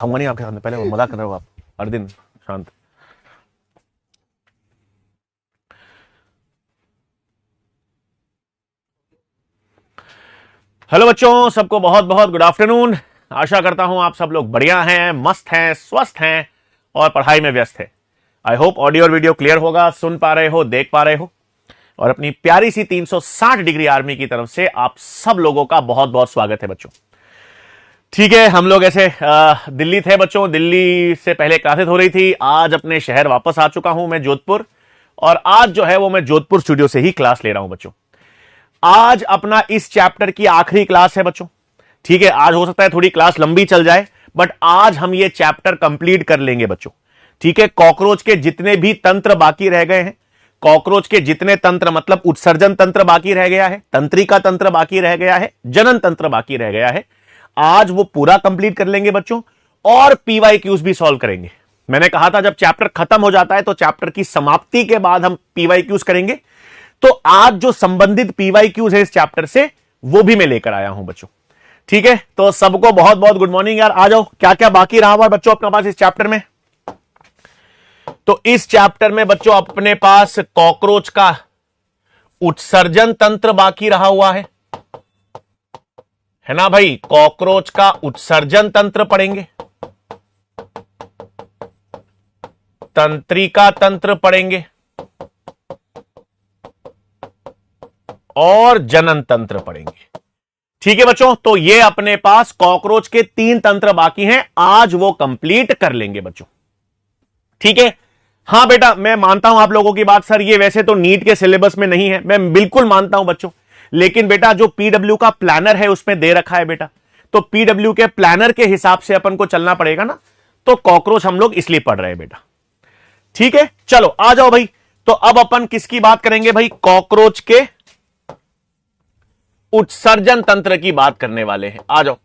खाऊंगा नहीं आपके सामने, पहले मजाक कर रहे हो आप हर दिन। शांत। हेलो बच्चों, सबको बहुत बहुत गुड आफ्टरनून। आशा करता हूं आप सब लोग बढ़िया हैं, मस्त हैं, स्वस्थ हैं और पढ़ाई में व्यस्त है। आई होप ऑडियो और वीडियो क्लियर होगा, सुन पा रहे हो, देख पा रहे हो। और अपनी प्यारी सी 360 डिग्री आर्मी की तरफ से आप सब लोगों का बहुत बहुत स्वागत है बच्चों। ठीक है, हम लोग ऐसे दिल्ली थे बच्चों, दिल्ली से पहले क्लासेस हो रही थी। आज अपने शहर वापस आ चुका हूं मैं, जोधपुर। और आज जो है वो मैं जोधपुर स्टूडियो से ही क्लास ले रहा हूं बच्चों। आज अपना इस चैप्टर की आखिरी क्लास है बच्चों। ठीक है, आज हो सकता है थोड़ी क्लास लंबी चल जाए, बट आज हम ये चैप्टर कंप्लीट कर लेंगे बच्चों। ठीक है, कॉकरोच के जितने भी तंत्र बाकी रह गए हैं, कॉकरोच के जितने तंत्र मतलब उत्सर्जन तंत्र बाकी रह गया है, तंत्रिका तंत्र बाकी रह गया है, जनन तंत्र बाकी रह गया है, आज वो पूरा कंप्लीट कर लेंगे बच्चों। और पीवाईक्यूज भी सॉल्व करेंगे। मैंने कहा था जब चैप्टर खत्म हो जाता है तो चैप्टर की समाप्ति के बाद हम पीवाईक्यूज करेंगे। तो आज जो संबंधित पीवाईक्यूज है इस चैप्टर से, वो भी मैं लेकर आया हूं बच्चों। ठीक है, तो सबको बहुत बहुत गुड मॉर्निंग यार। आ जाओ, क्या क्या बाकी रहा हुआ है बच्चों अपने पास इस चैप्टर में। तो इस चैप्टर में बच्चों अपने पास कॉकरोच का उत्सर्जन तंत्र बाकी रहा हुआ है ना भाई। कॉकरोच का उत्सर्जन तंत्र पढ़ेंगे, तंत्रिका तंत्र पढ़ेंगे और जनन तंत्र पढ़ेंगे। ठीक है बच्चों, तो ये अपने पास कॉकरोच के 3 तंत्र बाकी हैं, आज वो कंप्लीट कर लेंगे बच्चों। ठीक है। हां बेटा, मैं मानता हूं आप लोगों की बात, सर ये वैसे तो नीट के सिलेबस में नहीं है, मैं बिल्कुल मानता हूं बच्चों। लेकिन बेटा जो पीडब्ल्यू का प्लानर है उसमें दे रखा है बेटा, तो पीडब्ल्यू के प्लानर के हिसाब से अपन को चलना पड़ेगा ना। तो कॉकरोच हम लोग इसलिए पढ़ रहे हैं बेटा। ठीक है, चलो आ जाओ भाई। तो अब अपन किसकी बात करेंगे भाई? कॉकरोच के उत्सर्जन तंत्र की बात करने वाले हैं। आ जाओ।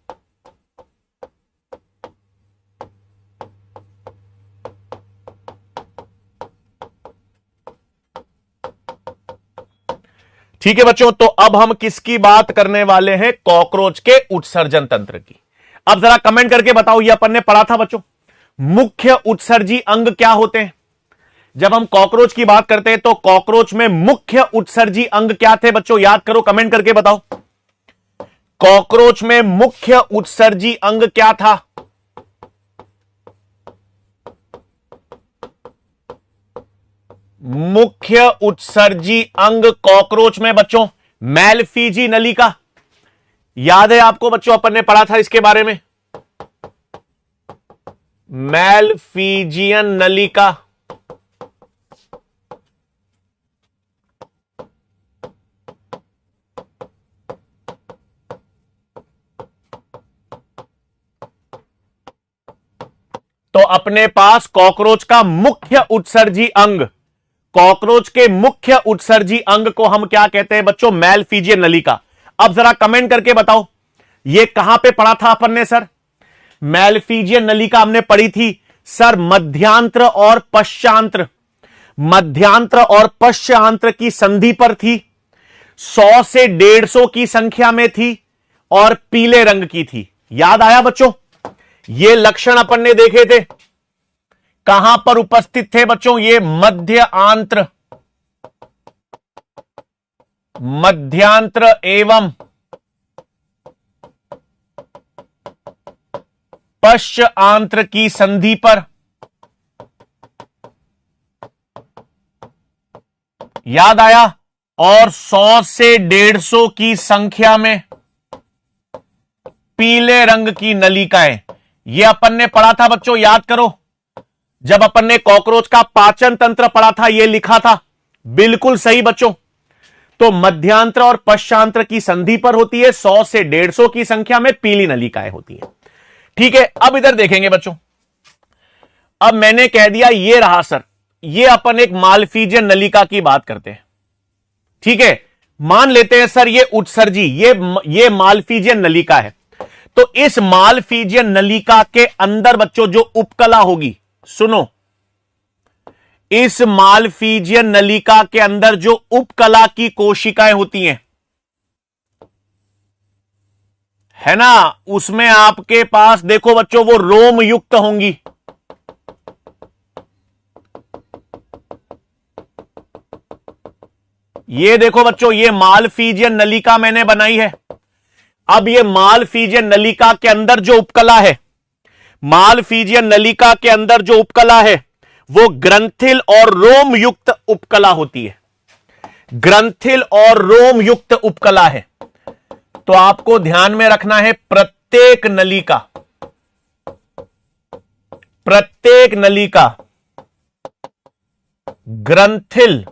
ठीक है बच्चों, तो अब हम किसकी बात करने वाले हैं? कॉकरोच के उत्सर्जन तंत्र की। अब जरा कमेंट करके बताओ, ये अपन ने पढ़ा था बच्चों, मुख्य उत्सर्जी अंग क्या होते हैं? जब हम कॉकरोच की बात करते हैं तो कॉकरोच में मुख्य उत्सर्जी अंग क्या थे बच्चों? याद करो, कमेंट करके बताओ। कॉकरोच में मुख्य उत्सर्जी अंग क्या था? मुख्य उत्सर्जी अंग कॉकरोच में बच्चों मैलफीजी नलिका। याद है आपको बच्चों, अपन ने पढ़ा था इसके बारे में, मैलफीजियन नलिका। तो अपने पास कॉकरोच का मुख्य उत्सर्जी अंग, कॉकरोच के मुख्य उत्सर्जी अंग को हम क्या कहते हैं बच्चों? मैलफीजियन नलिका। अब जरा कमेंट करके बताओ, ये कहां पे पढ़ा था अपन ने सर? मैलफीजियन नलिका हमने पढ़ी थी सर मध्यांत्र और पश्चांत्र, मध्यांत्र और पश्चांत्र की संधि पर थी, 100 से 150 की संख्या में थी और पीले रंग की थी। याद आया बच्चों? ये लक्षण अपन ने देखे थे। कहां पर उपस्थित थे बच्चों? ये मध्य आंत्र, मध्यांत्र एवं पश्च आंत्र की संधि पर। याद आया? और 100 से 150 की संख्या में पीले रंग की नलिकाएं। यह अपन ने पढ़ा था बच्चों, याद करो। जब अपन ने कॉकरोच का पाचन तंत्र पढ़ा था, यह लिखा था। बिल्कुल सही बच्चों। तो मध्यांत्र और पश्चांत्र की संधि पर होती है, 100 से 150 की संख्या में पीली नलिकाएं होती है। ठीक है, अब इधर देखेंगे बच्चों। अब मैंने कह दिया ये रहा सर, ये अपन एक मालफीजियन नलिका की बात करते हैं। ठीक है, मान लेते हैं सर ये उत्सर्जी, ये मालफीजियन नलिका है। तो इस मालफीजियन नलिका के अंदर बच्चों जो उपकला होगी, सुनो, इस मालफीजियन नलिका के अंदर जो उपकला की कोशिकाएं होती हैं, है ना, उसमें आपके पास देखो बच्चों वो रोम युक्त होंगी। ये देखो बच्चों, ये मालफीजियन नलिका मैंने बनाई है। अब ये मालफीजियन नलिका के अंदर जो उपकला है, मालफीजियन नलिका के अंदर जो उपकला है वो ग्रंथिल और रोम युक्त उपकला होती है। ग्रंथिल और रोम युक्त उपकला है। तो आपको ध्यान में रखना है, प्रत्येक नलिका ग्रंथिल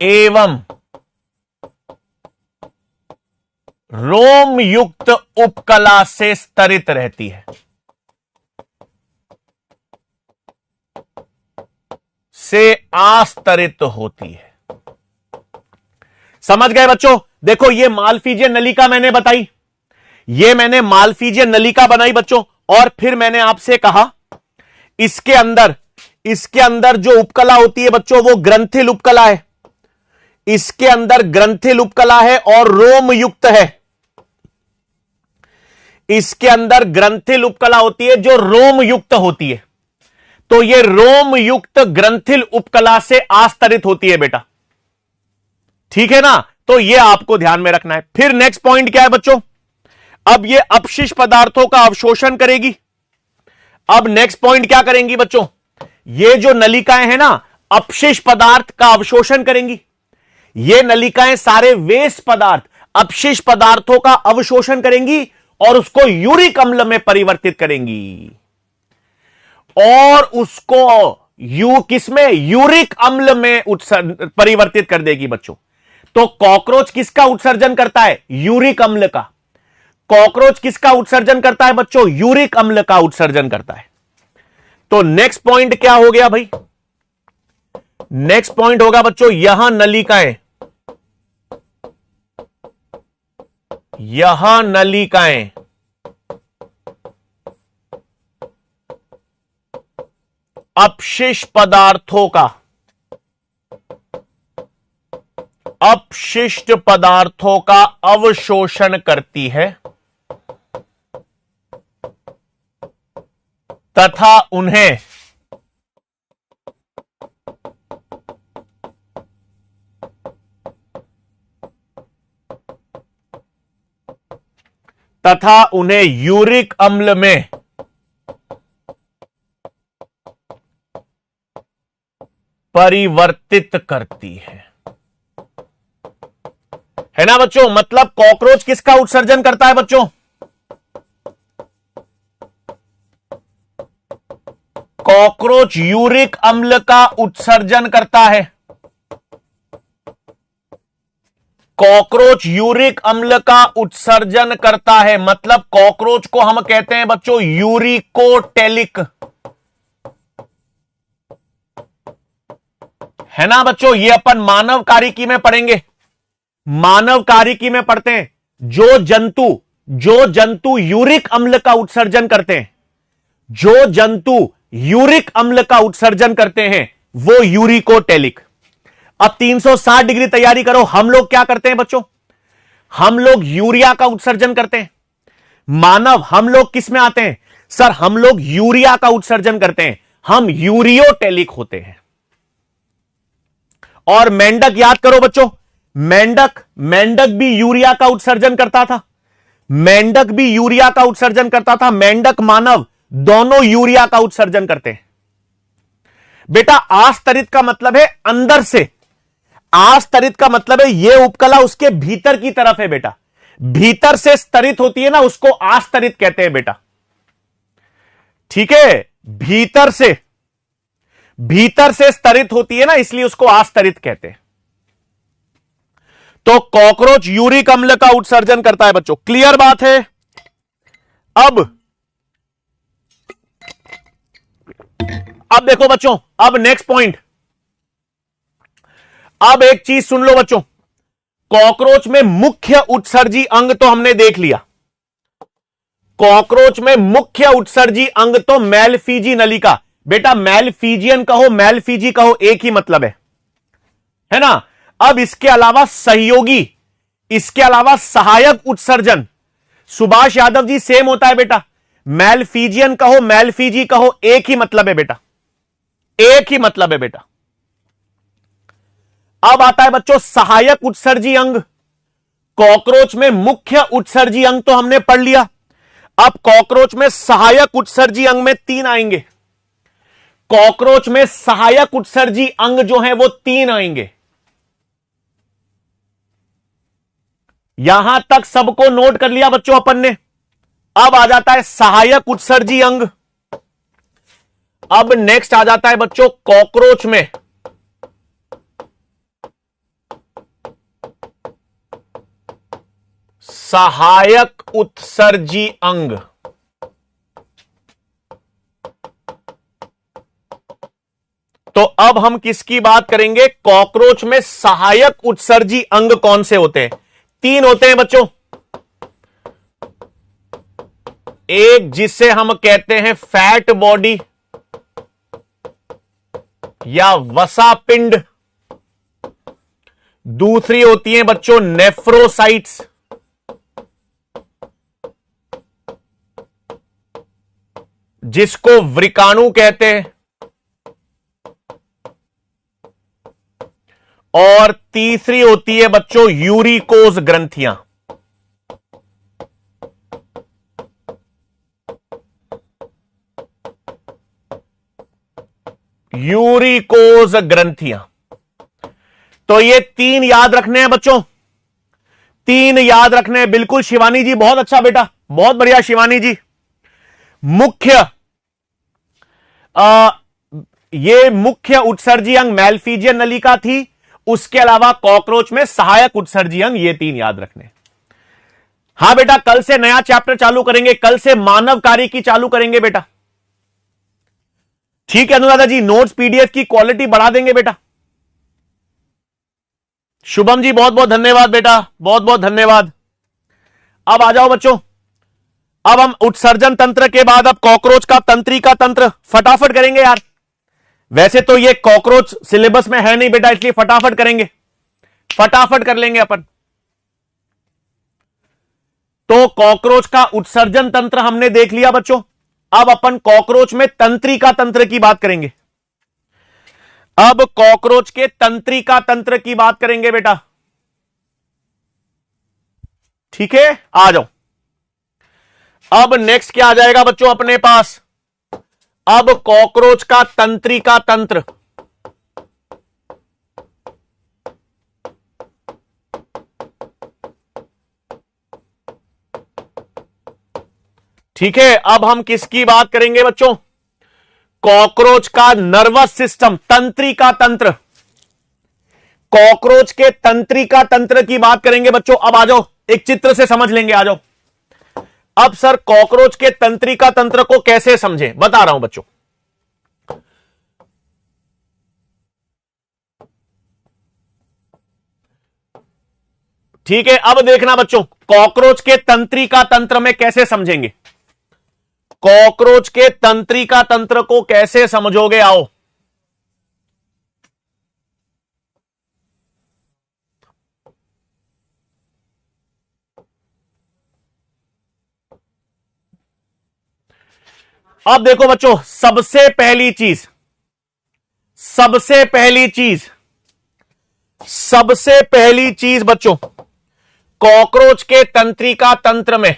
एवं रोम युक्त उपकला से स्तरित रहती है, से आस्तरित होती है। समझ गए बच्चों? देखो ये मालफीजियन नलिका मैंने बताई, ये मैंने मालफीजियन नलिका बनाई बच्चों, और फिर मैंने आपसे कहा इसके अंदर जो उपकला होती है बच्चों वो ग्रंथिल उपकला है। इसके अंदर ग्रंथिल उपकला है और रोम युक्त है। इसके अंदर ग्रंथिल उपकला होती है जो रोम युक्त होती है। तो ये रोम युक्त ग्रंथिल उपकला से आस्तरित होती है बेटा, ठीक है ना? तो ये आपको ध्यान में रखना है। फिर नेक्स्ट पॉइंट क्या है बच्चों? अब ये अपशिष्ट पदार्थों का अवशोषण करेगी। अब नेक्स्ट पॉइंट क्या करेंगी बच्चों? ये जो नलिकाएं हैं ना, अपशिष्ट पदार्थ का अवशोषण करेंगी। ये नलिकाएं सारे वेस्ट पदार्थ, अपशिष्ट पदार्थों का अवशोषण करेंगी और उसको यूरिक अम्ल में परिवर्तित करेंगी, और उसको किसमें? यूरिक अम्ल में परिवर्तित कर देगी बच्चों। तो कॉकरोच किसका उत्सर्जन करता है? यूरिक अम्ल का। कॉकरोच किसका उत्सर्जन करता है बच्चों? यूरिक अम्ल का उत्सर्जन करता है। तो नेक्स्ट पॉइंट क्या हो गया भाई? नेक्स्ट पॉइंट होगा बच्चों, यहां नलिकाएं अपशिष्ट पदार्थों का अवशोषण करती है तथा उन्हें यूरिक अम्ल में परिवर्तित करती है ना बच्चों? मतलब कॉकरोच किसका उत्सर्जन करता है बच्चों? कॉकरोच यूरिक अम्ल का उत्सर्जन करता है। कॉकरोच यूरिक अम्ल का उत्सर्जन करता है, मतलब कॉकरोच को हम कहते हैं बच्चों यूरिकोटेलिक, है ना बच्चों? ये अपन मानव कारिकी में पढ़ेंगे। मानव कारिकी में पढ़ते हैं, जो जंतु यूरिक अम्ल का उत्सर्जन करते हैं, जो जंतु यूरिक अम्ल का उत्सर्जन करते हैं वो यूरिकोटेलिक। अब 360 डिग्री तैयारी करो। हम लोग क्या करते हैं बच्चों? हम लोग यूरिया का उत्सर्जन करते हैं। मानव हम लोग किस में आते हैं? सर हम लोग यूरिया का उत्सर्जन करते हैं, हम यूरियोटेलिक होते हैं। और मेंढक याद करो बच्चों, मेंढक भी यूरिया का उत्सर्जन करता था। मेंढक भी यूरिया का उत्सर्जन करता था। मेंढक मानव दोनों यूरिया का उत्सर्जन करते हैं। बेटा आस्तरित का मतलब है अंदर से, आस्तरित का मतलब है यह उपकला उसके भीतर की तरफ है बेटा। भीतर से स्तरित होती है ना, उसको आस्तरित कहते हैं बेटा, ठीक है? भीतर से स्तरित होती है ना, इसलिए उसको आस्तरित कहते हैं। तो कॉकरोच यूरिक अम्ल का उत्सर्जन करता है बच्चों, क्लियर बात है? अब देखो बच्चों, अब नेक्स्ट पॉइंट। अब एक चीज सुन लो बच्चों, कॉकरोच में मुख्य उत्सर्जी अंग तो हमने देख लिया। कॉकरोच में मुख्य उत्सर्जी अंग तो मैलफीजी नलिका। बेटा मैलफीजियन कहो, मैलफीजी कहो, एक ही मतलब है ना? अब इसके अलावा सहयोगी इसके अलावा सहायक उत्सर्जन, सुभाष यादव जी सेम होता है बेटा, मैलफीजियन कहो मैलफीजी कहो, एक ही मतलब है बेटा, एक ही मतलब है बेटा। अब आता है बच्चों सहायक उत्सर्जी अंग। कॉकरोच में मुख्य उत्सर्जी अंग तो हमने पढ़ लिया, अब कॉकरोच में सहायक उत्सर्जी अंग में 3 आएंगे। कॉकरोच में सहायक उत्सर्जी अंग जो है वो 3 आएंगे। यहां तक सबको नोट कर लिया बच्चों अपन ने। अब आ जाता है सहायक उत्सर्जी अंग। अब नेक्स्ट आ जाता है बच्चों कॉकरोच में सहायक उत्सर्जी अंग। तो अब हम किसकी बात करेंगे? कॉकरोच में सहायक उत्सर्जी अंग कौन से होते हैं? 3 होते हैं बच्चों। एक जिसे हम कहते हैं फैट बॉडी या वसा पिंड, दूसरी होती है बच्चों नेफ्रोसाइट्स, जिसको वृकाणु कहते हैं, और तीसरी होती है बच्चों यूरिकोज ग्रंथियां। यूरिकोज ग्रंथियां। तो ये 3 याद रखने हैं बच्चों, 3 याद रखने हैं। बिल्कुल शिवानी जी, बहुत अच्छा बेटा, बहुत बढ़िया शिवानी जी। मुख्य ये मुख्य उत्सर्जी अंग मैलफीजियन नलिका थी, उसके अलावा कॉकरोच में सहायक उत्सर्जी अंग, ये 3 याद रखने। हां बेटा, कल से नया चैप्टर चालू करेंगे, कल से मानव कार्य की चालू करेंगे बेटा। ठीक है अनुराधा जी, नोट्स पीडीएफ की क्वालिटी बढ़ा देंगे बेटा। शुभम जी बहुत बहुत धन्यवाद बेटा, बहुत बहुत धन्यवाद। अब आ जाओ बच्चों, अब हम उत्सर्जन तंत्र के बाद अब कॉकरोच का तंत्रिका तंत्र फटाफट करेंगे यार। वैसे तो ये कॉकरोच सिलेबस में है नहीं बेटा, इसलिए फटाफट करेंगे, फटाफट कर लेंगे अपन। तो कॉकरोच का उत्सर्जन तंत्र हमने देख लिया बच्चों। अब अपन कॉकरोच में तंत्रिका तंत्र की बात करेंगे। अब कॉकरोच के तंत्रिका तंत्र की बात करेंगे बेटा। ठीक है, आ जाओ। अब नेक्स्ट क्या आ जाएगा बच्चों अपने पास? अब कॉकरोच का तंत्रिका तंत्र। ठीक है, अब हम किसकी बात करेंगे बच्चों? कॉकरोच का नर्वस सिस्टम, तंत्रिका तंत्र। कॉकरोच के तंत्रिका तंत्र की बात करेंगे बच्चों। अब आ जाओ, एक चित्र से समझ लेंगे, आ जाओ। अब सर कॉकरोच के तंत्रिका तंत्र को कैसे समझें, बता रहा हूं बच्चों। ठीक है, अब देखना बच्चों, कॉकरोच के तंत्रिका तंत्र में कैसे समझेंगे। कॉकरोच के तंत्रिका तंत्र को कैसे समझोगे, आओ। अब देखो बच्चों, सबसे पहली चीज, सबसे पहली चीज, सबसे पहली चीज बच्चों, कॉकरोच के तंत्रिका तंत्र में,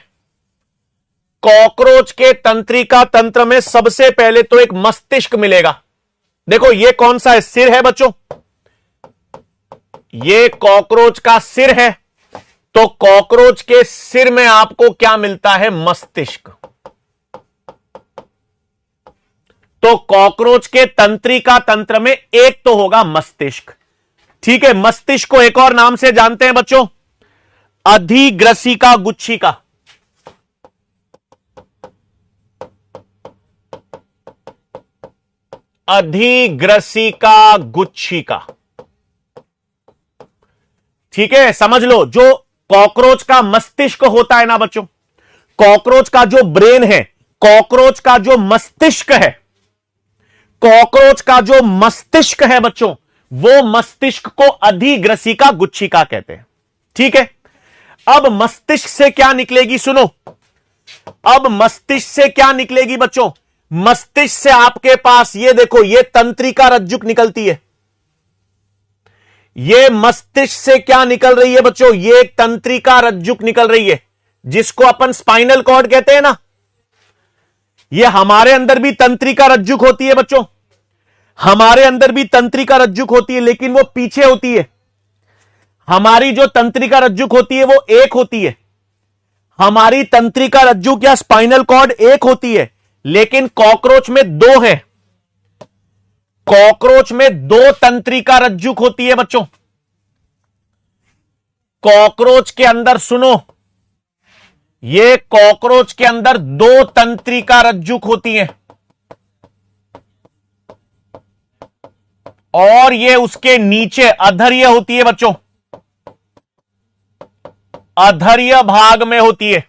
कॉकरोच के तंत्रिका तंत्र में सबसे पहले तो एक मस्तिष्क मिलेगा। देखो ये कौन सा है? सिर है बच्चों, ये कॉकरोच का सिर है। तो कॉकरोच के सिर में आपको क्या मिलता है? मस्तिष्क। तो कॉकरोच के तंत्रिका तंत्र में एक तो होगा मस्तिष्क। ठीक है, मस्तिष्क को एक और नाम से जानते हैं बच्चों, अधिग्रसिका गुच्छिका। अधिग्रसिका गुच्छिका। ठीक है, समझ लो, जो कॉकरोच का मस्तिष्क होता है ना बच्चों, कॉकरोच का जो ब्रेन है, कॉकरोच का जो मस्तिष्क है, कॉकरोच का जो मस्तिष्क है बच्चों, वो मस्तिष्क को अधिग्रसिका गुच्छिका कहते हैं। ठीक है, अब मस्तिष्क से क्या निकलेगी, सुनो। अब मस्तिष्क से क्या निकलेगी बच्चों? मस्तिष्क से आपके पास ये देखो, ये तंत्रिका रज्जुक निकलती है। ये मस्तिष्क से क्या निकल रही है बच्चों? ये एक तंत्रिका रज्जुक निकल रही है, जिसको अपन स्पाइनल कॉर्ड कहते हैं ना। ये हमारे अंदर भी तंत्रिका रज्जुक होती है बच्चों, हमारे अंदर भी तंत्रिका रज्जुक होती है, लेकिन वो पीछे होती है। हमारी जो तंत्रिका रज्जुक होती है वो एक होती है। हमारी तंत्रिका रज्जुक या स्पाइनल कॉर्ड एक होती है, लेकिन कॉकरोच में दो है। कॉकरोच में दो तंत्रिका रज्जुक होती है बच्चों। कॉकरोच के अंदर सुनो, ये कॉकरोच के अंदर दो तंत्रिका रज्जुक होती हैं, और ये उसके नीचे अधर्य होती है बच्चों, अधर्य भाग में होती है।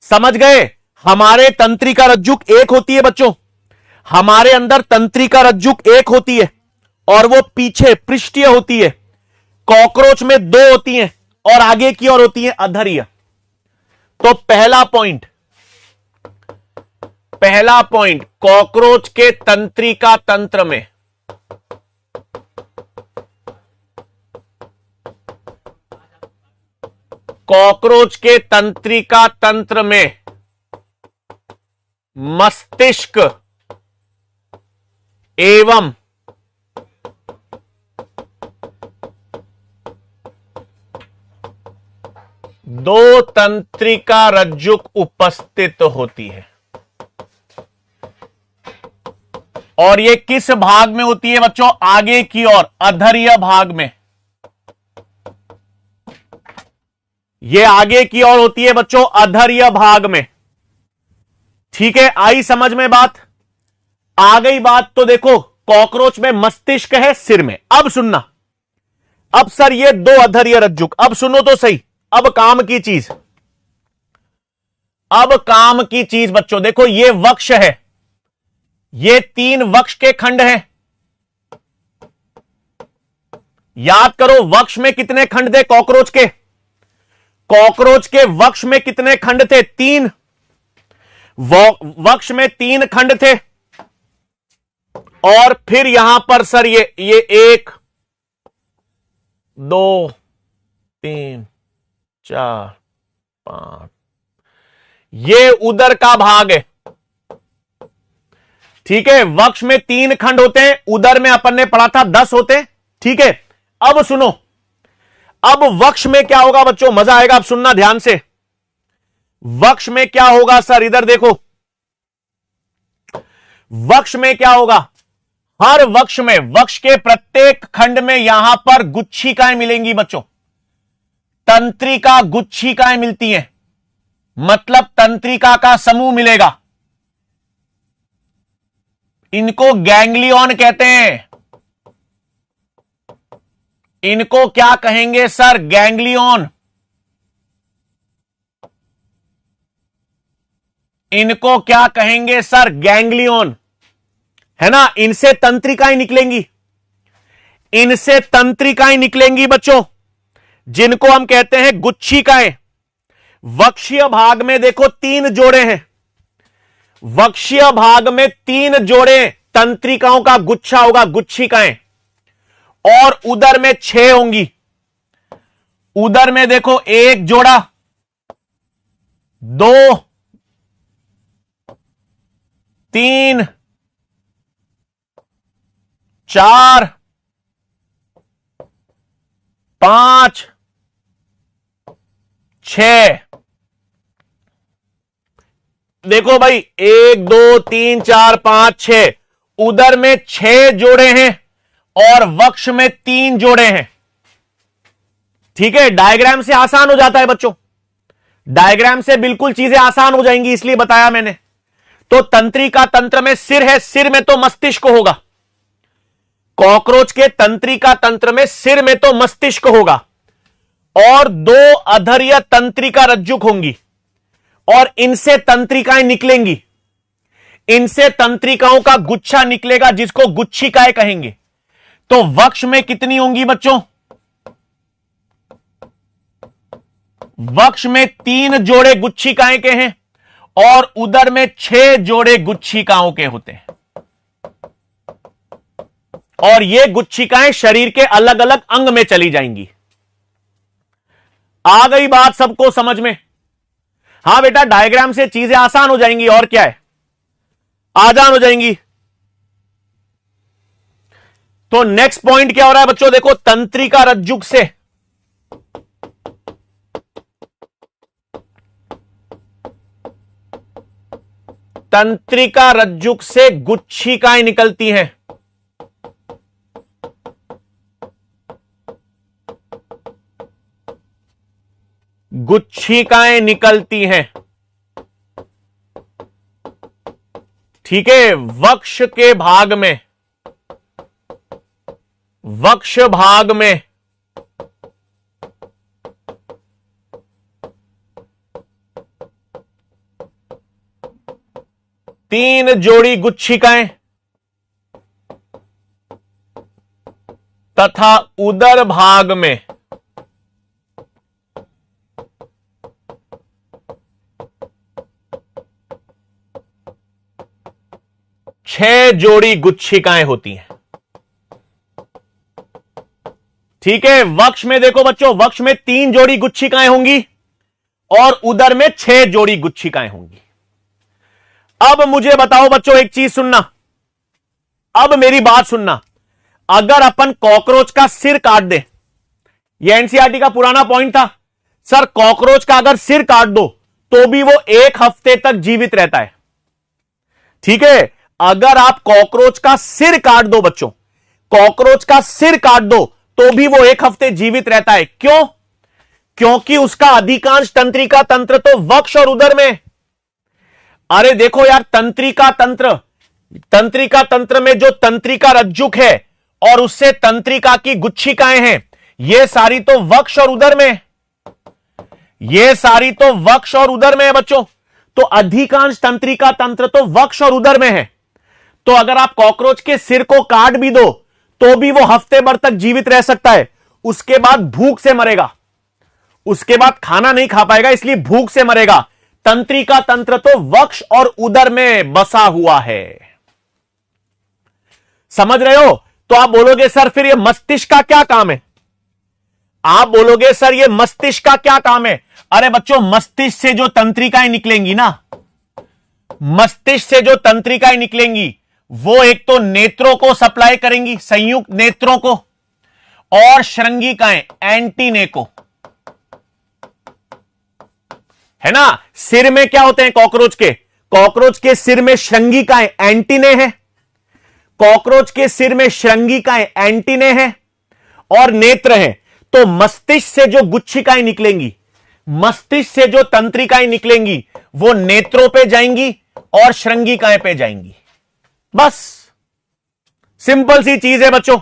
समझ गए? हमारे तंत्रिका रज्जुक एक होती है बच्चों, हमारे अंदर तंत्रिका रज्जुक एक होती है और वो पीछे पृष्ठीय होती है। कॉकरोच में दो होती हैं और आगे की ओर होती है अधर्य। तो पहला पॉइंट कॉकरोच के तंत्रिका तंत्र में कॉकरोच के तंत्रिका तंत्र में मस्तिष्क एवं दो तंत्रिका रज्जुक उपस्थित होती है। और ये किस भाग में होती है बच्चों? आगे की ओर अधर्य भाग में। ये आगे की ओर होती है बच्चों अधर्य भाग में। ठीक है, आई समझ में बात? आ गई बात? तो देखो, कॉकरोच में मस्तिष्क है सिर में। अब सुनना, अब सर ये दो अधर्य रज्जुक, अब सुनो तो सही। अब काम की चीज, अब काम की चीज बच्चों, देखो ये वक्ष है, ये तीन वक्ष के खंड हैं। याद करो, वक्ष में कितने खंड थे कॉकरोच के? कॉकरोच के वक्ष में कितने खंड थे? तीन। वक्ष में तीन खंड थे, और फिर यहां पर सर ये एक, दो, तीन, चार, पांच, ये उदर का भाग है। ठीक है, वक्ष में तीन खंड होते हैं, उदर में अपन ने पढ़ा था 10 होते हैं। ठीक है, अब सुनो, अब वक्ष में क्या होगा बच्चों? मजा आएगा, अब सुनना ध्यान से। वक्ष में क्या होगा सर? इधर देखो, वक्ष में क्या होगा? हर वक्ष में, वक्ष के प्रत्येक खंड में यहां पर गुच्छिकाएं मिलेंगी बच्चों, तंत्रिका गुच्छिकाएं मिलती हैं, मतलब तंत्रिका का समूह मिलेगा। इनको गैंग्लियन कहते हैं। इनको क्या कहेंगे सर? गैंग्लियन। इनको क्या कहेंगे सर? गैंग्लियन, है ना? इनसे तंत्रिकाएं निकलेंगी, इनसे तंत्रिकाएं निकलेंगी बच्चों, जिनको हम कहते हैं गुच्छिकाएं। वक्षीय भाग में देखो तीन जोड़े हैं, वक्षीय भाग में तीन जोड़े तंत्रिकाओं का गुच्छा होगा, गुच्छिकाएं। और उदर में 6 होंगी। उदर में देखो एक जोड़ा, 2, 3, 4, 5, 6। देखो भाई, 1, 2, 3, 4, 5, 6। उदर में 6 जोड़े हैं और वक्ष में 3 जोड़े हैं। ठीक है, डायग्राम से आसान हो जाता है बच्चों, डायग्राम से बिल्कुल चीजें आसान हो जाएंगी, इसलिए बताया मैंने। तो तंत्रिका तंत्र में सिर है, सिर में तो मस्तिष्क होगा। कॉकरोच के तंत्रिका तंत्र में सिर में तो मस्तिष्क होगा, और 2 अधर्य तंत्रिका रज्जुक होंगी, और इनसे तंत्रिकाएं निकलेंगी। इनसे तंत्रिकाओं का गुच्छा निकलेगा, जिसको गुच्छिकाएं कहेंगे। तो वक्ष में कितनी होंगी बच्चों? वक्ष में 3 जोड़े गुच्छिकाएं के हैं और उदर में 6 जोड़े गुच्छिकाओं के होते हैं। और ये गुच्छिकाएं शरीर के अलग अलग अंग में चली जाएंगी। आ गई बात सबको समझ में? हां बेटा, डायग्राम से चीजें आसान हो जाएंगी और क्या है, आसान हो जाएंगी। तो नेक्स्ट पॉइंट क्या हो रहा है बच्चों, देखो तंत्रिका रज्जुक से गुच्छिकाएं निकलती हैं। गुच्छिकाएं निकलती हैं, ठीक है। वक्ष के भाग में, वक्ष भाग में तीन जोड़ी गुच्छिकाएं तथा उदर भाग में 6 जोड़ी गुच्छिकाएं होती हैं, ठीक है। वक्ष में देखो बच्चों, वक्ष में 3 जोड़ी गुच्छिकाएं होंगी और उदर में 6 जोड़ी गुच्छिकाएं होंगी। अब मुझे बताओ बच्चों, एक चीज सुनना, अब मेरी बात सुनना। अगर अपन कॉकरोच का सिर काट दे, यह एनसीईआरटी का पुराना पॉइंट था सर, कॉकरोच का अगर सिर काट दो तो भी वो 1 हफ्ते तक जीवित रहता है, ठीक है। अगर आप कॉकरोच का सिर काट दो बच्चों, कॉकरोच का सिर काट दो तो भी वो 1 हफ्ते जीवित रहता है। क्यों? क्योंकि उसका अधिकांश तंत्रिका तंत्र तो वक्ष और उदर में। अरे देखो यार, तंत्रिका तंत्र में जो तंत्रिका रज्जुक है और उससे तंत्रिका की गुच्छिकाएं हैं, ये सारी तो वक्ष और उदर में, ये सारी तो वक्ष और उदर में है बच्चों। तो अधिकांश तंत्रिका तंत्र तो वक्ष और उदर में है। तो अगर आप कॉकरोच के सिर को काट भी दो तो भी वो हफ्ते भर तक जीवित रह सकता है, उसके बाद भूख से मरेगा, उसके बाद खाना नहीं खा पाएगा, इसलिए भूख से मरेगा। तंत्रिका तंत्र तो वक्ष और उदर में बसा हुआ है, समझ रहे हो? तो आप बोलोगे सर फिर ये मस्तिष्क का क्या काम है? आप बोलोगे सर ये मस्तिष्क का क्या काम है? अरे बच्चों, मस्तिष्क से जो तंत्रिकाएं निकलेंगी ना, मस्तिष्क से जो तंत्रिकाएं निकलेंगी वो एक तो नेत्रों को सप्लाई करेंगी, संयुक्त नेत्रों को, और श्रृंगिकाएं एंटीने को, है ना। सिर में क्या होते हैं कॉकरोच के सिर में श्रृंगिकाएं एंटीने हैं, कॉकरोच के सिर में श्रृंगिकाएं एंटीने हैं और नेत्र हैं। तो मस्तिष्क से जो गुच्छिकाएं निकलेंगी, मस्तिष्क से जो तंत्रिकाएं निकलेंगी वो नेत्रों पे जाएंगी और श्रृंगिकाएं पे जाएंगी। बस सिंपल सी चीज है बच्चों,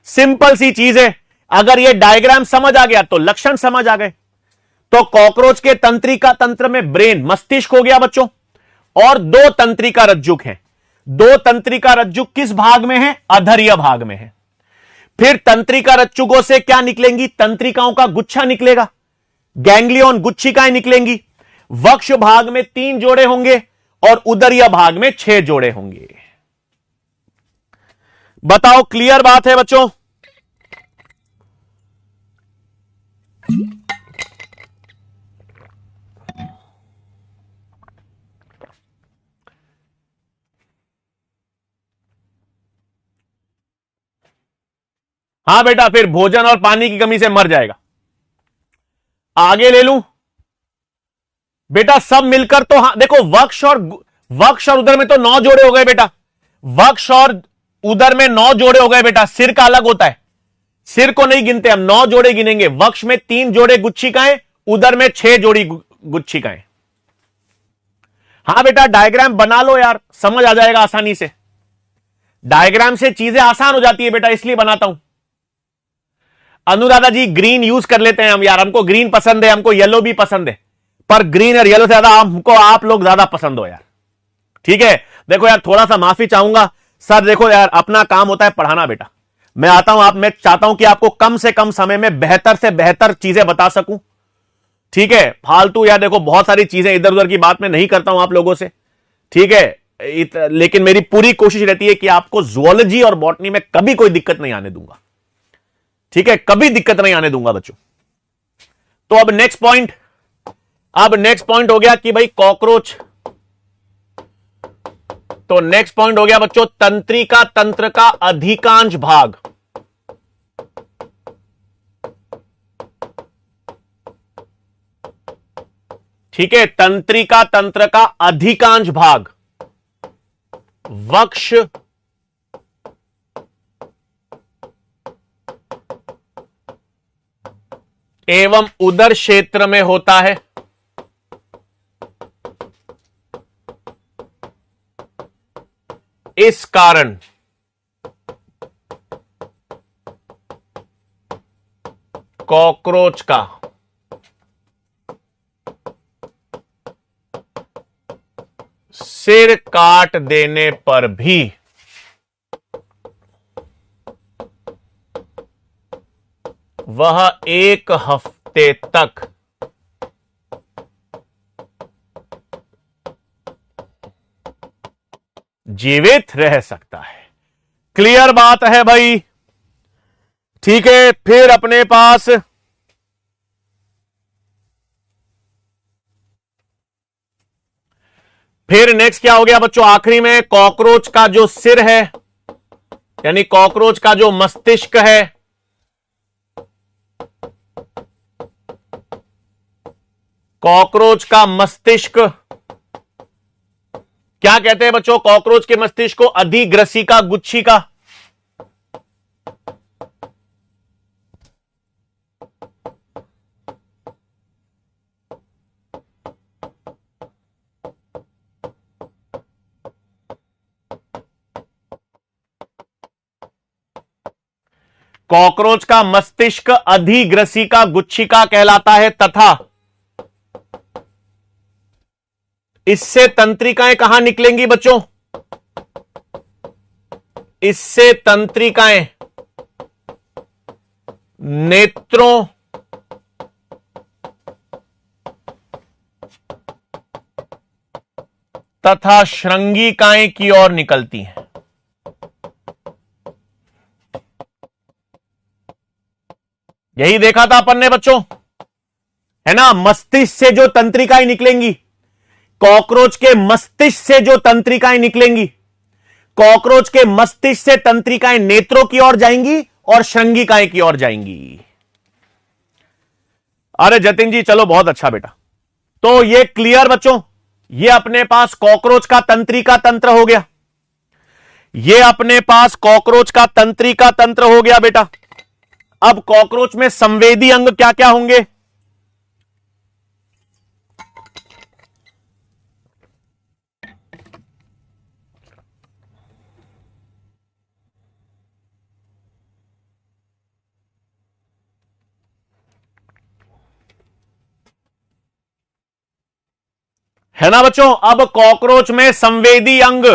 सिंपल सी चीज है। अगर ये डायग्राम समझ आ गया तो लक्षण समझ आ गए। तो कॉकरोच के तंत्रिका तंत्र में ब्रेन, मस्तिष्क हो गया बच्चों, और 2 तंत्रिका रज्जुक हैं। 2 तंत्रिका रज्जुक किस भाग में है? अधरीय भाग में है। फिर तंत्रिका रज्जुकों से क्या निकलेंगी? तंत्रिकाओं का गुच्छा निकलेगा, गैंग्लियन गुच्छिकाएं निकलेंगी। वक्ष भाग में 3 जोड़े होंगे और उदरीय भाग में 6 जोड़े होंगे। बताओ, क्लियर बात है बच्चों? हां बेटा, फिर भोजन और पानी की कमी से मर जाएगा। आगे ले लूं बेटा, सब मिलकर तो, हां देखो, वक्ष और उदर में तो 9 जोड़े हो गए बेटा, वक्ष और उदर में 9 जोड़े हो गए बेटा। सिर का अलग होता है, सिर को नहीं गिनते हम, 9 जोड़े गिनेंगे। वक्ष में 3 जोड़े गुच्छिकाएं, उदर में 6 जोड़ी गुच्छिकाएं। हां बेटा, डायग्राम बना लो यार, समझ आ जाएगा आसानी से। डायग्राम से चीजें आसान हो जाती है बेटा, इसलिए बनाता हूं। अनुराधा जी, ग्रीन यूज कर लेते हैं हम यार, हमको ग्रीन पसंद है, हमको येलो भी पसंद है, पर ग्रीन और येलो से ज्यादा हमको आप लोग ज्यादा पसंद हो यार, ठीक है। देखो यार, थोड़ा सा माफी चाहूंगा सर, देखो यार, अपना काम होता है पढ़ाना बेटा। मैं आता हूं, मैं चाहता हूं कि आपको कम से कम समय में बेहतर से बेहतर चीजें बता सकूं, ठीक है, फालतू या देखो बहुत सारी चीजें इधर उधर की बात मैं नहीं करता हूं आप लोगों से, ठीक है, लेकिन मेरी पूरी कोशिश रहती है कि आपको जूलॉजी और बॉटनी में कभी कोई दिक्कत नहीं आने दूंगा, ठीक है, कभी दिक्कत नहीं आने दूंगा बच्चों। तो अब नेक्स्ट पॉइंट हो गया कि भाई कॉकरोच, तो नेक्स्ट पॉइंट हो गया बच्चों तंत्रिका तंत्र का अधिकांश भाग, ठीक है, तंत्रिका तंत्र का अधिकांश भाग वक्ष एवं उदर क्षेत्र में होता है। इस कारण कॉकरोच का सिर काट देने पर भी वह 1 हफ्ते तक जीवित रह सकता है। क्लियर बात है भाई, ठीक है। फिर अपने पास फिर नेक्स्ट क्या हो गया बच्चों, आखिरी में कॉकरोच का जो सिर है, यानी कॉकरोच का जो मस्तिष्क है, कॉकरोच का मस्तिष्क क्या कहते हैं बच्चों, कॉकरोच के मस्तिष्क को अधिग्रसिका गुच्छिका, कॉकरोच का मस्तिष्क अधिग्रसिका गुच्छिका कहलाता है तथा इससे तंत्रिकाएं कहां निकलेंगी बच्चों, इससे तंत्रिकाएं नेत्रों तथा श्रृंगिकाएं की ओर निकलती हैं। यही देखा था अपन ने बच्चों, है ना, मस्तिष्क से जो तंत्रिकाएं निकलेंगी, कॉकरोच के मस्तिष्क से जो तंत्रिकाएं निकलेंगी, कॉकरोच के मस्तिष्क से तंत्रिकाएं नेत्रों की ओर जाएंगी और श्रृंगिकाएं की ओर जाएंगी। अरे जतिन जी चलो बहुत अच्छा बेटा, तो ये क्लियर बच्चों, ये अपने पास कॉकरोच का तंत्रिका तंत्र हो गया, ये अपने पास कॉकरोच का तंत्रिका तंत्र हो गया बेटा। अब कॉकरोच में संवेदी अंग क्या क्या होंगे, है ना बच्चों। अब कॉकरोच में संवेदी अंग,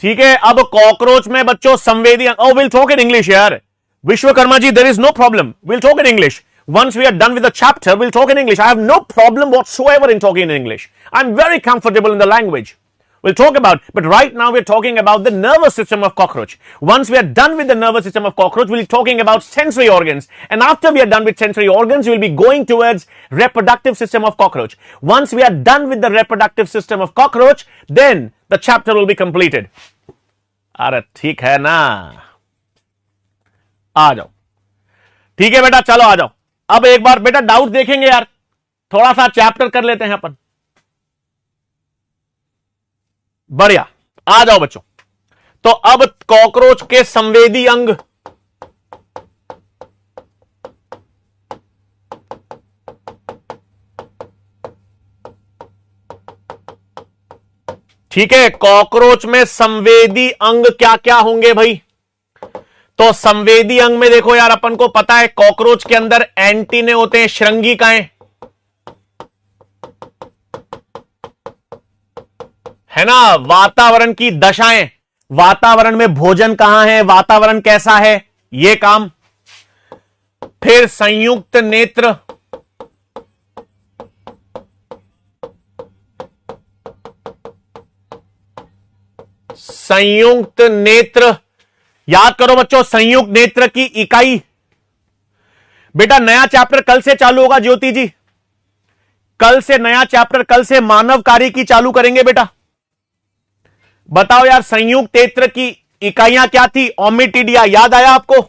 ठीक है, अब कॉकरोच में बच्चों संवेदी अंग, oh will talk in English यार, Vishwakarma ji there is no problem, will talk in English once we are done with the chapter, we'll talk in English. I have no problem whatsoever in talking in English. I'm very comfortable in the language. We'll talk about, but right now we're talking about the nervous system of cockroach. Once we are done with the nervous system of cockroach, we'll be talking about sensory organs. And after we are done with sensory organs, we'll be going towards reproductive system of cockroach. Once we are done with the reproductive system of cockroach, then the chapter will be completed. अरे ठीक है ना, आ जाओ, ठीक है बेटा, चलो आ जाओ। अब एक बार बेटा डाउट देखेंगे यार, थोड़ा सा चैप्टर कर लेते हैं अपन, बढ़िया, आ जाओ बच्चों। तो अब कॉकरोच के संवेदी अंग, ठीक है, कॉकरोच में संवेदी अंग क्या क्या होंगे भाई, तो संवेदी अंग में देखो यार, अपन को पता है कॉकरोच के अंदर एंटीने होते हैं, श्रृंगिकाएं, है ना, वातावरण की दशाएं, वातावरण में भोजन कहां है, वातावरण कैसा है, ये काम। फिर संयुक्त नेत्र, संयुक्त नेत्र याद करो बच्चों, संयुक्त नेत्र की इकाई। बेटा नया चैप्टर कल से चालू होगा ज्योति जी, कल से नया चैप्टर, कल से मानव कार्य की चालू करेंगे बेटा। बताओ यार, संयुक्त नेत्र की इकाइयां क्या थी? ओमिटिडिया, याद आया आपको?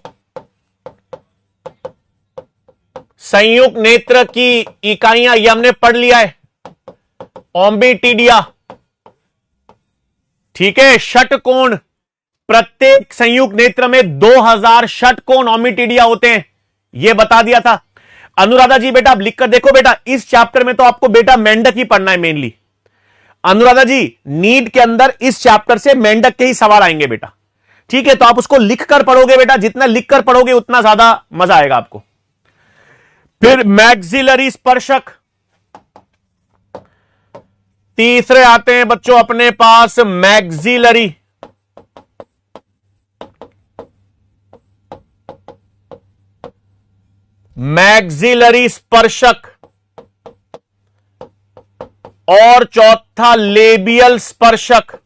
संयुक्त नेत्र की इकाइयां ये हमने पढ़ लिया है, ओमिटिडिया। ठीक है, षटकोण, प्रत्येक संयुक्त नेत्र में 2000 षटकोण ओमिटिडिया होते हैं, यह बता दिया था। अनुराधा जी बेटा आप लिखकर देखो बेटा, इस चैप्टर में तो आपको बेटा मेंढक ही पढ़ना है मेनली। अनुराधा जी नीट के अंदर इस चैप्टर से मेंढक के ही सवाल आएंगे बेटा। ठीक है, तो आप उसको लिखकर पढ़ोगे बेटा, जितना लिखकर पढ़ोगे उतना ज्यादा मजा आएगा आपको। फिर मैक्सिलरी स्पर्शक, तीसरे आते हैं बच्चों अपने पास मैक्सिलरी। मैक्सिलरी स्पर्शक, और चौथा लेबियल स्पर्शक।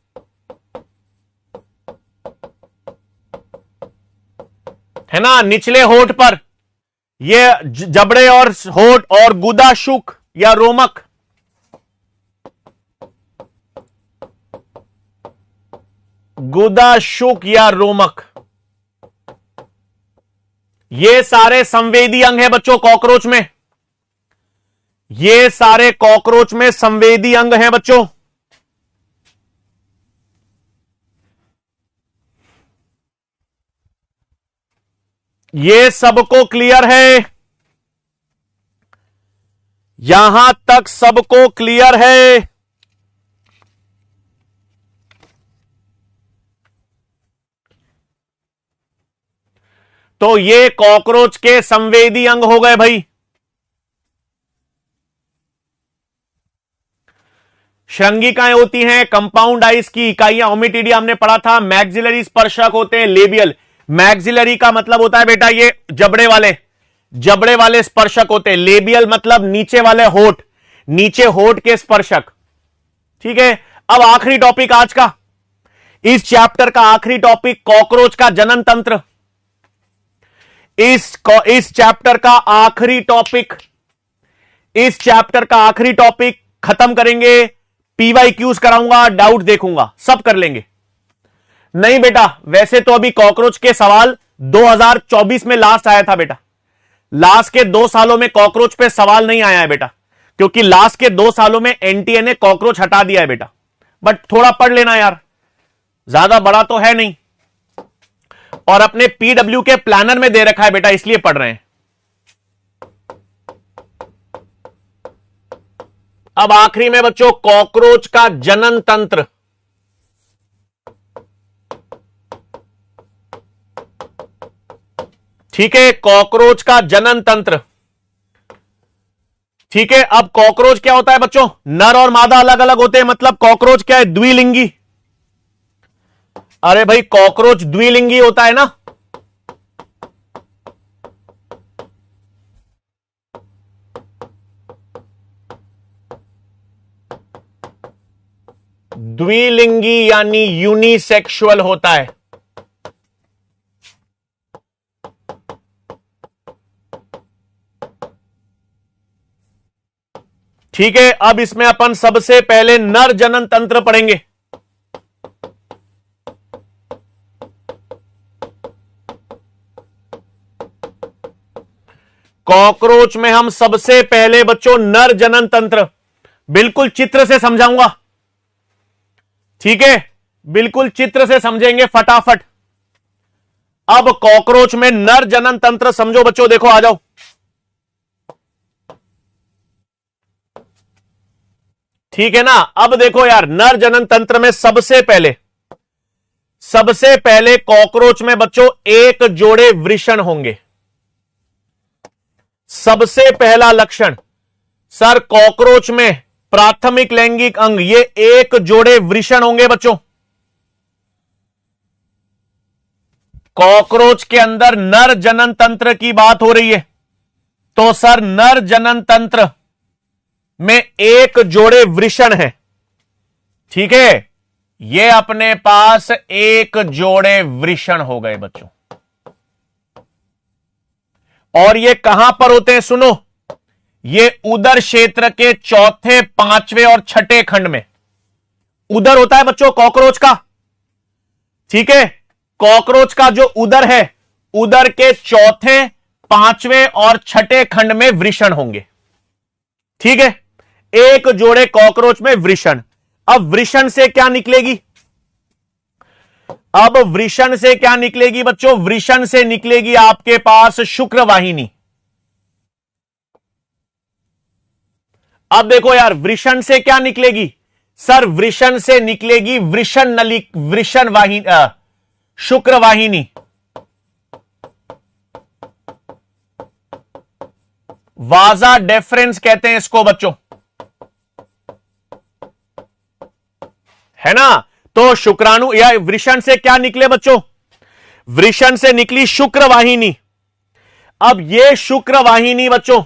है ना, निचले होठ पर, ये जबड़े और होठ, और गुदा शुक या रोमक। गुदा शुक या रोमक, ये सारे संवेदी अंग है बच्चों कॉकरोच में, ये सारे कॉकरोच में संवेदी अंग हैं बच्चों। ये सबको क्लियर है? यहां तक सबको क्लियर है? तो ये कॉकरोच के संवेदी अंग हो गए भाई। श्रृंगिकाएं होती हैं, कंपाउंड आइज की इकाइयां, ओमिटिडिया हमने पढ़ा था। मैक्सिलरी स्पर्शक होते हैं लेबियल, मैक्सिलरी का मतलब होता है बेटा ये जबड़े वाले स्पर्शक होते हैं। लेबियल मतलब नीचे वाले होठ, नीचे होठ के स्पर्शक। ठीक है, अब आखिरी टॉपिक आज का, इस चैप्टर का आखिरी टॉपिक, कॉकरोच का जनन तंत्र। इस चैप्टर का आखिरी टॉपिक, इस चैप्टर का आखिरी टॉपिक खत्म करेंगे। पीवाईक्यूज कराऊंगा, डाउट देखूंगा, सब कर लेंगे। नहीं बेटा, वैसे तो अभी कॉकरोच के सवाल 2024 में लास्ट आया था बेटा, लास्ट के 2 सालों में कॉकरोच पे सवाल नहीं आया है बेटा, क्योंकि लास्ट के 2 सालों में एनटीए ने कॉकरोच हटा दिया है बेटा। बट थोड़ा पढ़ लेना यार, ज्यादा बड़ा तो है नहीं, और अपने पीडब्ल्यू के प्लानर में दे रखा है बेटा, इसलिए पढ़ रहे हैं। अब आखिरी में बच्चों कॉकरोच का जनन तंत्र। ठीक है, कॉकरोच का जनन तंत्र। ठीक है, अब कॉकरोच क्या होता है बच्चों? नर और मादा अलग अलग होते हैं, मतलब कॉकरोच क्या है? द्विलिंगी। अरे भाई कॉकरोच द्विलिंगी होता है ना। द्विलिंगी यानी यूनिसेक्सुअल होता है। ठीक है, अब इसमें अपन सबसे पहले नर जनन तंत्र पढ़ेंगे। कॉकरोच में हम सबसे पहले बच्चों नर जनन तंत्र, बिल्कुल चित्र से समझाऊंगा। ठीक है, बिल्कुल चित्र से समझेंगे फटाफट। अब कॉकरोच में नर जनन तंत्र समझो बच्चों, देखो आ जाओ। ठीक है ना, अब देखो यार, नर जनन तंत्र में सबसे पहले कॉकरोच में बच्चों एक जोड़े वृषण होंगे। सबसे पहला लक्षण, सर कॉकरोच में प्राथमिक लैंगिक अंग, ये एक जोड़े वृषण होंगे बच्चों। कॉकरोच के अंदर नर जनन तंत्र की बात हो रही है, तो सर नर जनन तंत्र में एक जोड़े वृषण है। ठीक है, ये अपने पास एक जोड़े वृषण हो गए बच्चों। और ये कहां पर होते हैं सुनो, ये उदर क्षेत्र के चौथे, पांचवें और छठे खंड में उदर होता है बच्चों कॉकरोच का। ठीक है, कॉकरोच का जो उदर है, उदर के चौथे, पांचवें और छठे खंड में वृषण होंगे। ठीक है, एक जोड़े कॉकरोच में वृषण। अब वृषण से क्या निकलेगी? अब वृषण से क्या निकलेगी बच्चों? वृषण से निकलेगी आपके पास शुक्रवाहिनी। अब देखो यार, वृषण से क्या निकलेगी? सर वृषण से निकलेगी वृषण नली, वृषण वाहिनी, शुक्रवाहिनी। वाजा डेफरेंस कहते हैं इसको बच्चों, है ना। तो शुक्राणु या वृषण से क्या निकले बच्चों? वृषण से निकली शुक्रवाहिनी। अब ये शुक्रवाहिनी बच्चों,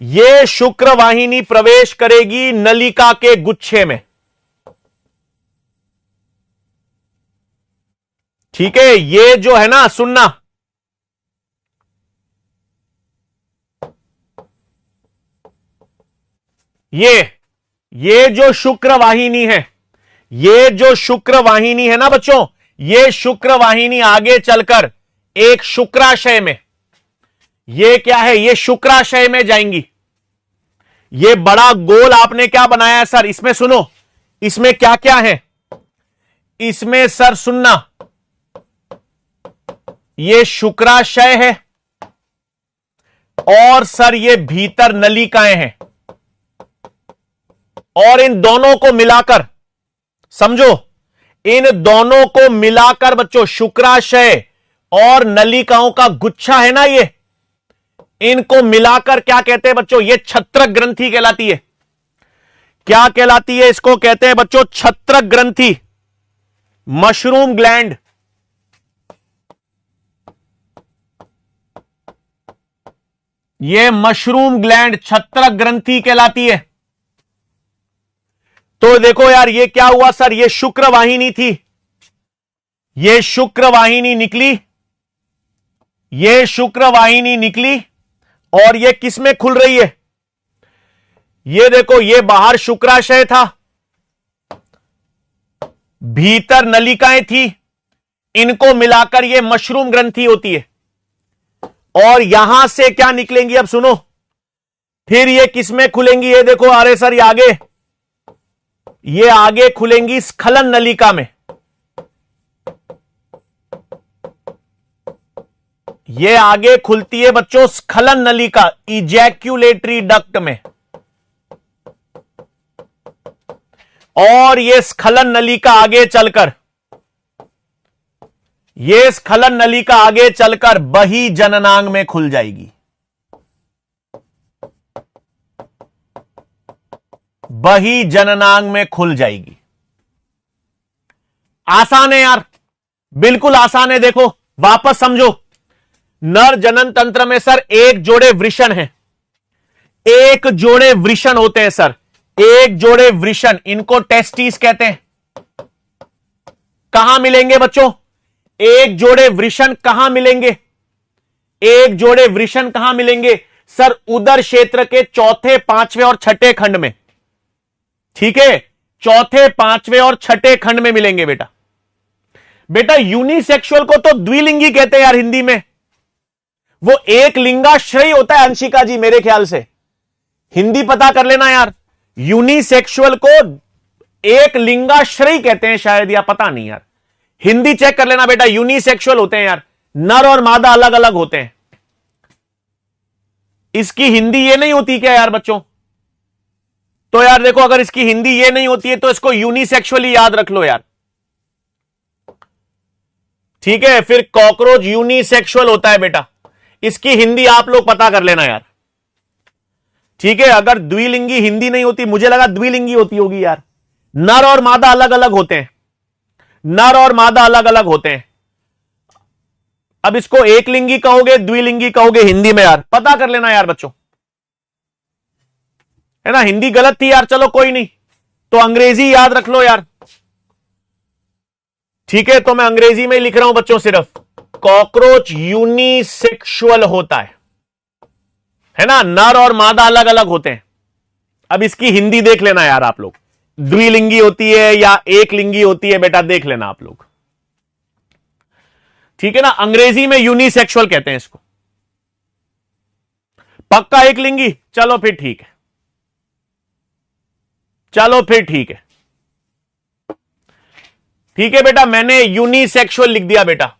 ये शुक्रवाहिनी प्रवेश करेगी नलिका के गुच्छे में। ठीक है, ये जो है ना, सुनना, ये जो शुक्रवाहिनी है, ये जो शुक्रवाहिनी है ना बच्चों, ये शुक्रवाहिनी आगे चलकर एक शुक्राशय में, ये क्या है, ये शुक्राशय में जाएंगी। ये बड़ा गोल आपने क्या बनाया है सर? इसमें सुनो, इसमें क्या क्या है इसमें सर, सुनना, ये शुक्राशय है और सर ये भीतर नलिकाएं हैं। और इन दोनों को मिलाकर, समझो, इन दोनों को मिलाकर बच्चों, शुक्राशय और नलिकाओं का गुच्छा है ना, ये इनको मिलाकर क्या कहते हैं बच्चों? ये छत्रक ग्रंथि कहलाती है। क्या कहलाती है? इसको कहते हैं बच्चों छत्रक ग्रंथि, मशरूम ग्लैंड। ये मशरूम ग्लैंड छत्रक ग्रंथि कहलाती है। तो देखो यार, ये क्या हुआ सर? ये शुक्रवाहिनी थी, ये शुक्रवाहिनी निकली, ये शुक्रवाहिनी निकली और ये किसमें खुल रही है? ये देखो, ये बाहर शुक्राशय था, भीतर नलिकाएं थी, इनको मिलाकर ये मशरूम ग्रंथि होती है। और यहां से क्या निकलेंगी? अब सुनो, फिर ये किसमें खुलेंगी? ये देखो, अरे सर ये आगे खुलेंगी स्खलन नलिका में। ये आगे खुलती है बच्चों स्खलन नलिका, इजैक्यूलेटरी डक्ट में। और ये स्खलन नलिका आगे चलकर, ये स्खलन नलिका आगे चलकर बही जननांग में खुल जाएगी। बही जननांग में खुल जाएगी। आसान है यार, बिल्कुल आसान है। देखो वापस समझो, नर जनन तंत्र में सर एक जोड़े वृषण हैं, एक जोड़े वृषण होते हैं सर, एक जोड़े वृषण, इनको टेस्टिस कहते हैं। कहां मिलेंगे बच्चों? एक जोड़े वृषण कहां मिलेंगे? एक जोड़े वृषण कहां मिलेंगे सर? उदर क्षेत्र के चौथे, पांचवें और छठे खंड में। ठीक है, चौथे, पांचवें और छठे खंड में मिलेंगे बेटा। बेटा यूनिसेक्सुअल को तो द्विलिंगी कहते हैं यार हिंदी में, वो एक लिंगाश्रयी होता है अंशिका जी, मेरे ख्याल से। हिंदी पता कर लेना यार, यूनिसेक्सुअल को एक लिंगाश्रयी कहते हैं शायद, या पता नहीं यार, हिंदी चेक कर लेना बेटा। यूनिसेक्सुअल होते हैं यार, नर और मादा अलग अलग होते हैं। इसकी हिंदी ये नहीं होती क्या यार बच्चों? तो यार देखो, अगर इसकी हिंदी ये नहीं होती है तो इसको यूनिसेक्सुअली याद रख लो यार। ठीक है, फिर कॉकरोच यूनिसेक्सुअल होता है बेटा, इसकी हिंदी आप लोग पता कर लेना यार। ठीक है, अगर द्विलिंगी हिंदी नहीं होती, मुझे लगा द्विलिंगी होती होगी यार। नर और मादा अलग अलग होते हैं, नर और मादा अलग अलग होते हैं। अब इसको एक लिंगी कहोगे, द्विलिंगी कहोगे हिंदी में, यार पता कर लेना यार बच्चों, है ना। हिंदी गलत थी यार, चलो कोई नहीं, तो अंग्रेजी याद रख लो यार। ठीक है, तो मैं अंग्रेजी में ही लिख रहा हूं बच्चों, सिर्फ कॉकरोच यूनिसेक्सुअल होता है ना, नर और मादा अलग अलग होते हैं। अब इसकी हिंदी देख लेना यार आप लोग, द्विलिंगी होती है या एक लिंगी होती है, बेटा देख लेना आप लोग। ठीक है ना, अंग्रेजी में यूनिसेक्सुअल कहते हैं इसको। पक्का एक लिंगी, चलो फिर ठीक है, चलो फिर ठीक है, ठीक है बेटा, मैंने यूनिसेक्सुअल लिख दिया बेटा,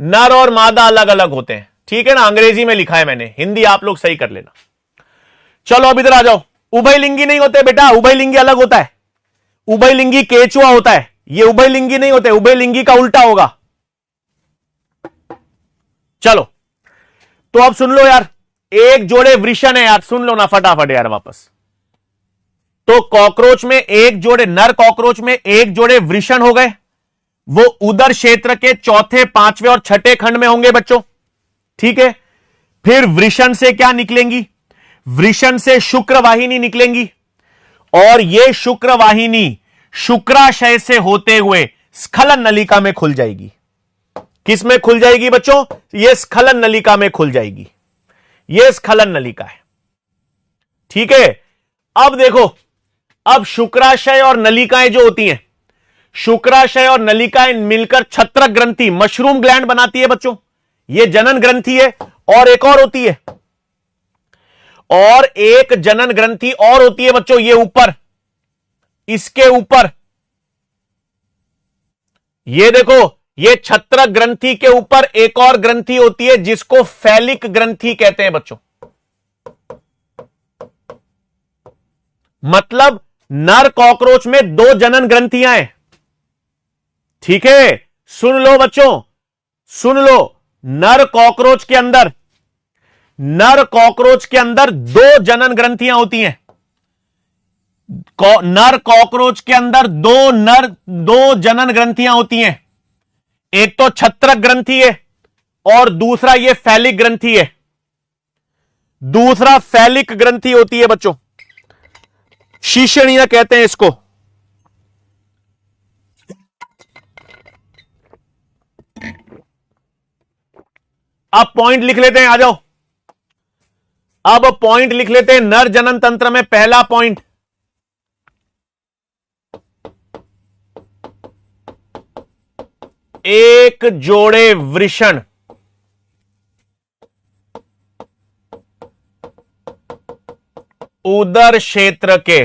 नर और मादा अलग अलग होते हैं। ठीक है ना, अंग्रेजी में लिखा है मैंने, हिंदी आप लोग सही कर लेना। चलो अब इधर आ जाओ, उभयलिंगी नहीं होते बेटा, उभयलिंगी अलग होता है। उभयलिंगी केचुआ होता है, ये उभयलिंगी नहीं होते, उभयलिंगी का उल्टा होगा। चलो तो अब सुन लो यार, एक जोड़े वृषण है यार, सुन लो ना फटाफट यार वापस। तो कॉकरोच में एक जोड़े, नर कॉकरोच में एक जोड़े वृषण हो गए, वो उदर क्षेत्र के चौथे, पांचवें और छठे खंड में होंगे बच्चों। ठीक है, फिर वृषण से क्या निकलेंगी, वृषण से शुक्रवाहिनी निकलेंगी, और ये शुक्रवाहिनी शुक्राशय से होते हुए स्खलन नलिका में खुल जाएगी। किस में खुल जाएगी बच्चों, ये स्खलन नलिका में खुल जाएगी, ये स्खलन नलिका है। ठीक है, अब देखो, अब शुक्राशय और नलिकाएं जो होती हैं, शुक्राशय और नलिकाएं मिलकर छत्रक ग्रंथि, मशरूम ग्लैंड बनाती है बच्चों। ये जनन ग्रंथि है, और एक और होती है, और एक जनन ग्रंथि और होती है बच्चों, ये ऊपर, इसके ऊपर, ये देखो, ये छत्रक ग्रंथि के ऊपर एक और ग्रंथि होती है जिसको फैलिक ग्रंथि कहते हैं बच्चों। मतलब नर कॉकरोच में दो जनन ग्रंथियां हैं। ठीक है, सुन लो बच्चों, सुन लो, नर कॉकरोच के अंदर, नर कॉकरोच के अंदर दो जनन ग्रंथियां होती हैं। नर कॉकरोच के अंदर दो जनन ग्रंथियां होती हैं। एक तो छत्रक ग्रंथि है, और दूसरा ये फैलिक ग्रंथि है। दूसरा फैलिक ग्रंथि होती है बच्चों, शीशणीय कहते हैं इसको। अब पॉइंट लिख लेते हैं, आ जाओ, अब पॉइंट लिख लेते हैं। नर जनन तंत्र में पहला पॉइंट, एक जोड़े वृषण उदर क्षेत्र के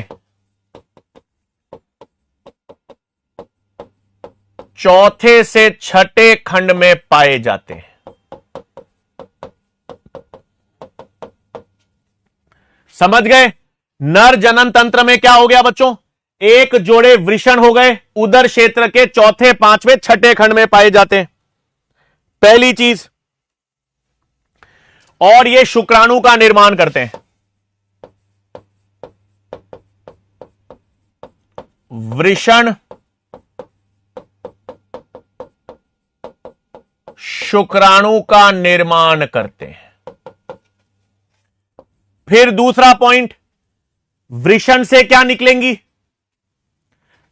चौथे से छठे खंड में पाए जाते हैं। समझ गए, नर जनन तंत्र में क्या हो गया बच्चों, एक जोड़े वृषण हो गए, उदर क्षेत्र के चौथे, पांचवें, छठे खंड में पाए जाते हैं, पहली चीज। और ये शुक्राणु का निर्माण करते हैं। वृषण शुक्राणु का निर्माण करते हैं। फिर दूसरा पॉइंट, वृषण से क्या निकलेंगी।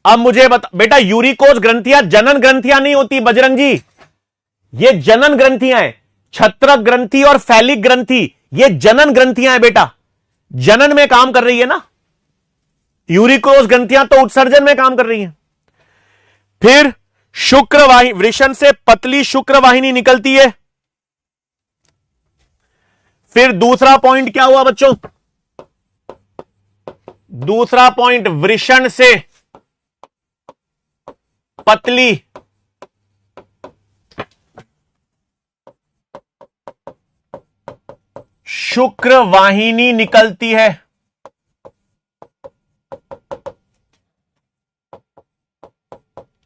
अब मुझे बता बेटा, यूरिकोज ग्रंथियां जनन ग्रंथियां नहीं होती बजरंग जी, ये जनन ग्रंथियां हैं। छत्रक ग्रंथि और फैलिक ग्रंथि ये जनन ग्रंथियां हैं बेटा, जनन में काम कर रही है ना। यूरिकोज ग्रंथियां तो उत्सर्जन में काम कर रही हैं। फिर शुक्रवाहिनी, वृषण से पतली शुक्रवाहिनी निकलती है। फिर दूसरा पॉइंट क्या हुआ बच्चों, दूसरा पॉइंट, वृषण से पतली शुक्रवाहिनी निकलती है।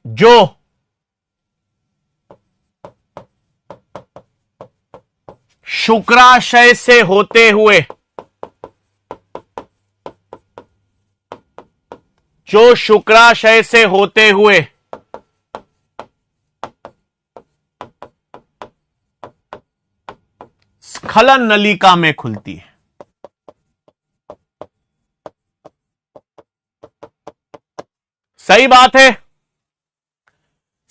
जो शुक्राशय से होते हुए जो शुक्राशय से होते हुए स्खलन नलिका में खुलती है। सही बात है,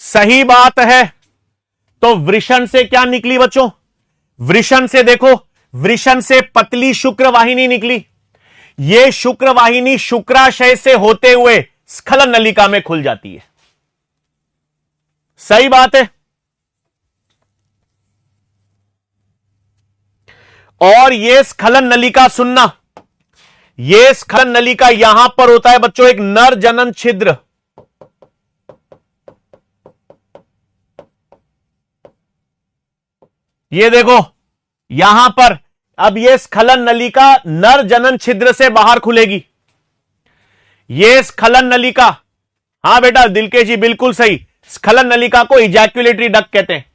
सही बात है। तो वृषण से क्या निकली बच्चों? वृषण से देखो, वृषण से पतली शुक्र वाहिनी निकली। यह शुक्र वाहिनी शुक्राशय से होते हुए स्खलन नलिका में खुल जाती है। सही बात है। और यह स्खलन नलिका, सुनना, यह स्खलन नलिका यहां पर होता है बच्चों एक नर जनन छिद्र। ये देखो यहां पर, अब यह स्खलन नलिका नर जनन छिद्र से बाहर खुलेगी। यह स्खलन नलिका, हां बेटा दिलकेश जी बिल्कुल सही, स्खलन नलिका को इजैक्युलेटरी डक्ट कहते हैं।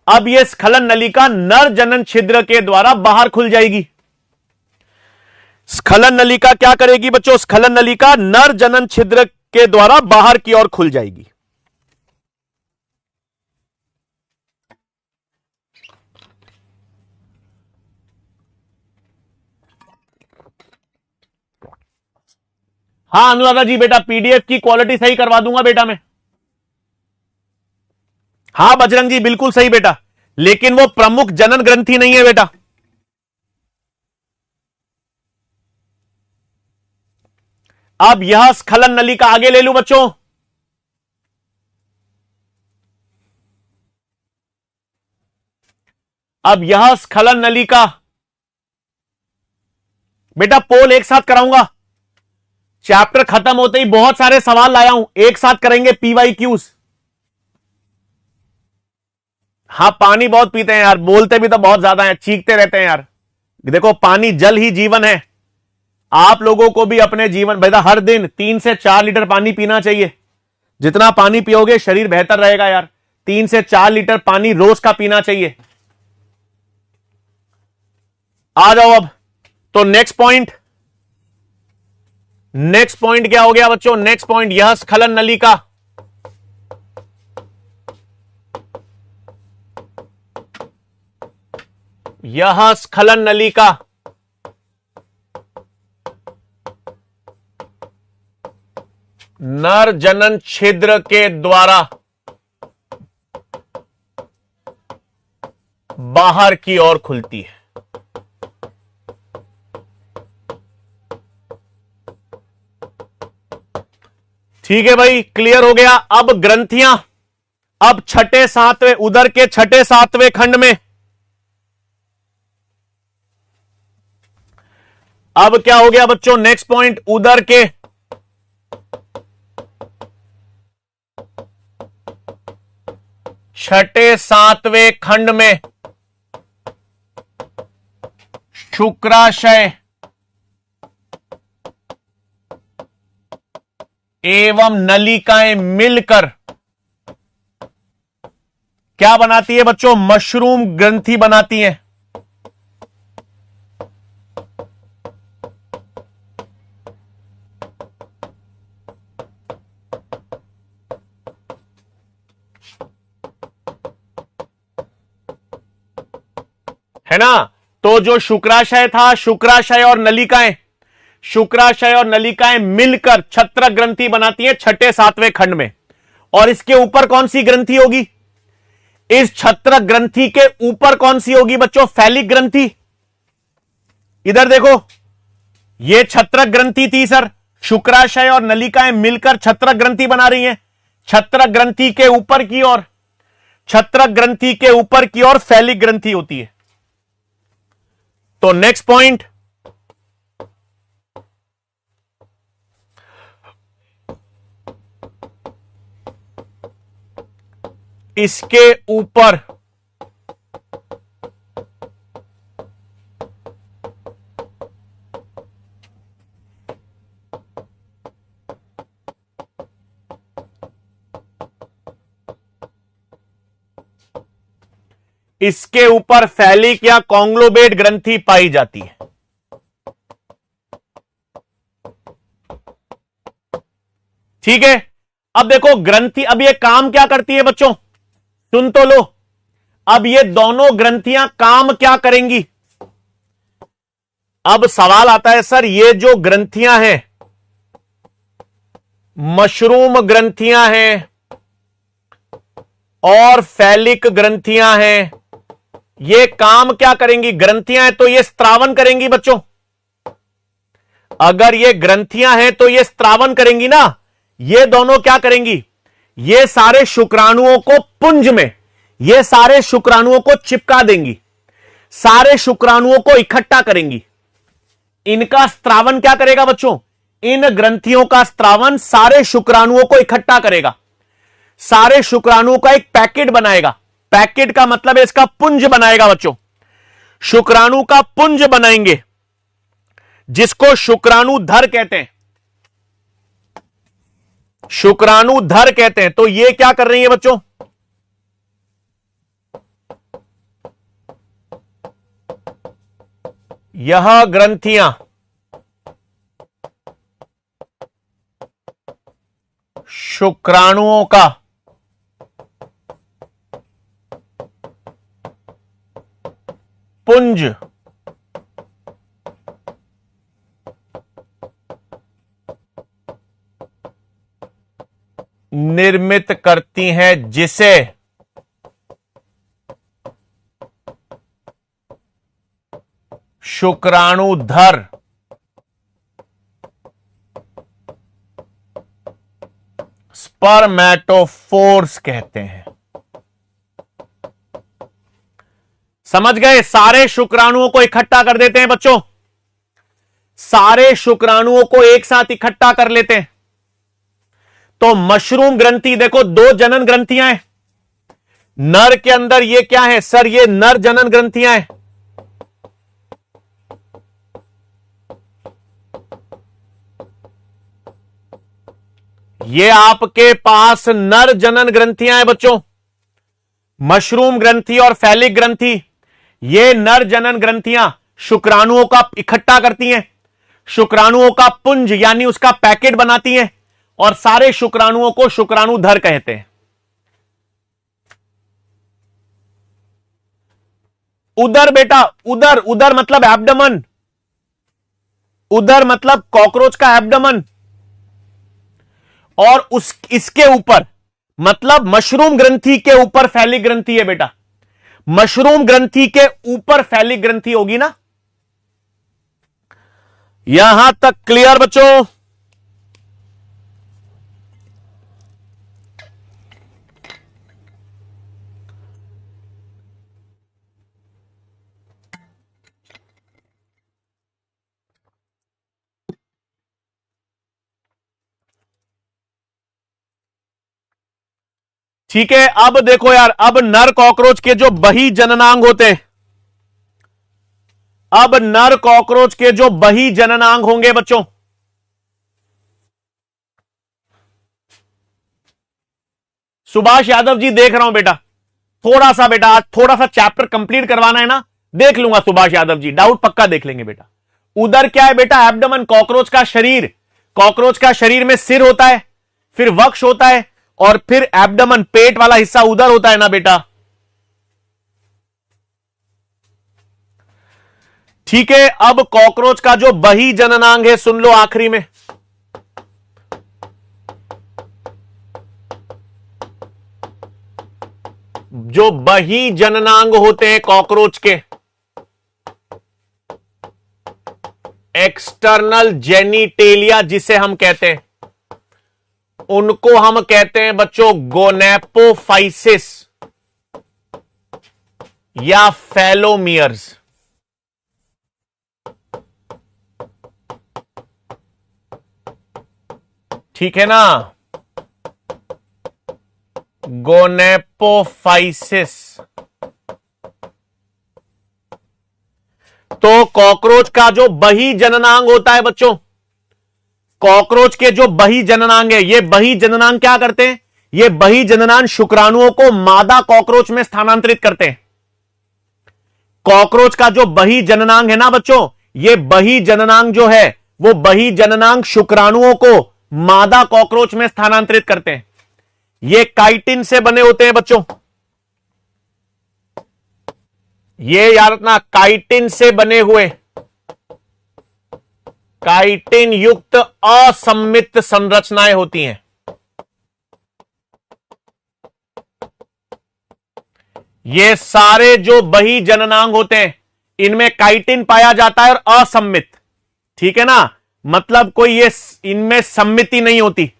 अब यह स्खलन नलिका नर जनन छिद्र के द्वारा बाहर खुल जाएगी। स्खलन नलिका क्या करेगी बच्चों? स्खलन नलिका नर जनन छिद्र के द्वारा बाहर की ओर खुल जाएगी। हां अनुराधा जी बेटा, पीडीएफ की क्वालिटी सही करवा दूंगा बेटा मैं। हां बजरंग जी बिल्कुल सही बेटा, लेकिन वो प्रमुख जनन ग्रंथि नहीं है बेटा। अब यह स्खलन नलिका आगे ले लूं बच्चों, अब यह स्खलन नलिका, बेटा पोल एक साथ कराऊंगा, चैप्टर खत्म होते ही बहुत सारे सवाल लाया हूं, एक साथ करेंगे PYQs। हाँ पानी बहुत पीते हैं यार, बोलते भी तो बहुत ज्यादा है, चीखते रहते हैं यार। देखो पानी, जल ही जीवन है। आप लोगों को भी अपने जीवन बेटा हर दिन 3 से 4 लीटर पानी पीना चाहिए। जितना पानी पियोगे शरीर बेहतर रहेगा यार। 3 से 4 लीटर पानी रोज का पीना चाहिए। आ जाओ अब, तो नेक्स्ट पॉइंट, नेक्स्ट पॉइंट क्या हो गया बच्चों? नेक्स्ट पॉइंट, यह स्खलन नलिका यह स्खलन नलिका नर जनन छिद्र के द्वारा बाहर की ओर खुलती है। ठीक है भाई, क्लियर हो गया। अब ग्रंथियां, अब छठे सातवें, उदर के छठे सातवें खंड में अब क्या हो गया बच्चों? नेक्स्ट पॉइंट, उदर के छठे सातवें खंड में शुक्राशय एवं नलिकाएं मिलकर क्या बनाती है बच्चों? मशरूम ग्रंथि बनाती हैं। है ना? तो जो शुक्राशय था, शुक्राशय और नलिकाएं, शुक्राशय और नलिकाएं मिलकर छत्रक ग्रंथि बनाती है छठे सातवें खंड में। और इसके ऊपर कौन सी ग्रंथि होगी? इस छत्रक ग्रंथि के ऊपर कौन सी होगी बच्चों? फैलिक ग्रंथि। इधर देखो, यह छत्रक ग्रंथि थी सर, शुक्राशय और नलिकाएं मिलकर छत्रक ग्रंथि बना रही हैं। छत्रक ग्रंथि के ऊपर की ओर, छत्रक ग्रंथि के ऊपर की ओर फैलिक ग्रंथि होती है। तो नेक्स्ट पॉइंट, इसके ऊपर इसके ऊपर फैलिक या कॉन्ग्लोबेट ग्रंथि पाई जाती है। ठीक है। अब देखो ग्रंथि, अब ये काम क्या करती है बच्चों, सुन तो लो। अब ये दोनों ग्रंथियां काम क्या करेंगी। अब सवाल आता है सर ये जो ग्रंथियां हैं, मशरूम ग्रंथियां हैं और फैलिक ग्रंथियां हैं, ये काम क्या करेंगी। ग्रंथियां हैं तो ये स्त्रावन करेंगी बच्चों। अगर ये ग्रंथियां हैं तो ये स्त्रावन करेंगी ना। ये दोनों क्या करेंगी, ये सारे शुक्राणुओं को पुंज में, ये सारे शुक्राणुओं को चिपका देंगी, सारे शुक्राणुओं को इकट्ठा करेंगी। इनका स्त्रावन क्या करेगा बच्चों, इन ग्रंथियों का स्त्रावन सारे शुक्राणुओं को इकट्ठा करेगा, सारे शुक्राणुओं का एक पैकेट बनाएगा। पैकेट का मतलब है इसका पुंज बनाएगा बच्चों। शुक्राणु का पुंज बनाएंगे जिसको शुक्राणुधर कहते हैं, शुक्राणुधर कहते हैं। तो ये क्या कर रही है बच्चों, यह ग्रंथियां शुक्राणुओं का पुंज निर्मित करती हैं, जिसे शुक्राणुधर स्पर्मेटोफोर्स कहते हैं। समझ गए, सारे शुक्राणुओं को इकट्ठा कर देते हैं बच्चों, सारे शुक्राणुओं को एक साथ इकट्ठा कर लेते हैं। तो मशरूम ग्रंथि देखो, दो जनन ग्रंथियां हैं। नर के अंदर ये क्या है सर, ये नर जनन ग्रंथियां हैं। ये आपके पास नर जनन ग्रंथियां हैं बच्चों, मशरूम ग्रंथि और फैलिक ग्रंथि। ये नर जनन ग्रंथियां शुक्राणुओं का इकट्ठा करती हैं, शुक्राणुओं का पुंज यानी उसका पैकेट बनाती हैं, और सारे शुक्राणुओं को शुक्राणुधर कहते हैं। उदर बेटा, उदर, उदर मतलब एब्डमन, उदर मतलब कॉकरोच का एब्डमन, और इसके ऊपर मतलब मशरूम ग्रंथि के ऊपर फैलिक ग्रंथि है बेटा। मशरूम ग्रंथि के ऊपर फैलिक ग्रंथि होगी ना। यहां तक क्लियर बच्चों। ठीक है, अब देखो यार, अब नर कॉकरोच के जो बही जननांग होते हैं, अब नर कॉकरोच के जो बही जननांग होंगे बच्चों, सुभाष यादव जी देख रहा हूं बेटा, थोड़ा सा बेटा आज थोड़ा सा चैप्टर कंप्लीट करवाना है ना, देख लूंगा सुभाष यादव जी, डाउट पक्का देख लेंगे बेटा। उदर क्या है बेटा, एब्डमन, कॉकरोच का शरीर। कॉकरोच का शरीर में सिर होता है, फिर वक्ष होता है, और फिर एब्डमन पेट वाला हिस्सा उधर होता है ना बेटा। ठीक है, अब कॉकरोच का जो बही जननांग है सुन लो आखिरी में। जो बही जननांग होते हैं कॉकरोच के, एक्सटर्नल जेनिटेलिया जिसे हम कहते हैं, उनको हम कहते हैं बच्चों गोनेपोफाइसिस या फेलोमियर्स। ठीक है ना, गोनेपोफाइसिस। तो कॉकरोच का जो बही जननांग होता है बच्चों, कॉकरोच के जो बही जननांग है, ये बही जननांग क्या करते हैं, ये बही जननांग शुक्राणुओं को मादा कॉकरोच में स्थानांतरित करते हैं। कॉकरोच का जो बही जननांग है ना बच्चों, ये बही जननांग जो है वो बही जननांग शुक्राणुओं को मादा कॉकरोच में स्थानांतरित करते हैं। ये काइटिन से बने होते हैं बच्चों, ये याद रखना, काइटिन से बने हुए, काइटिन युक्त असममित संरचनाएं होती हैं। ये सारे जो बही जननांग होते हैं इनमें काइटिन पाया जाता है और असममित, ठीक है ना, मतलब कोई ये इनमें सम्मिति नहीं होती।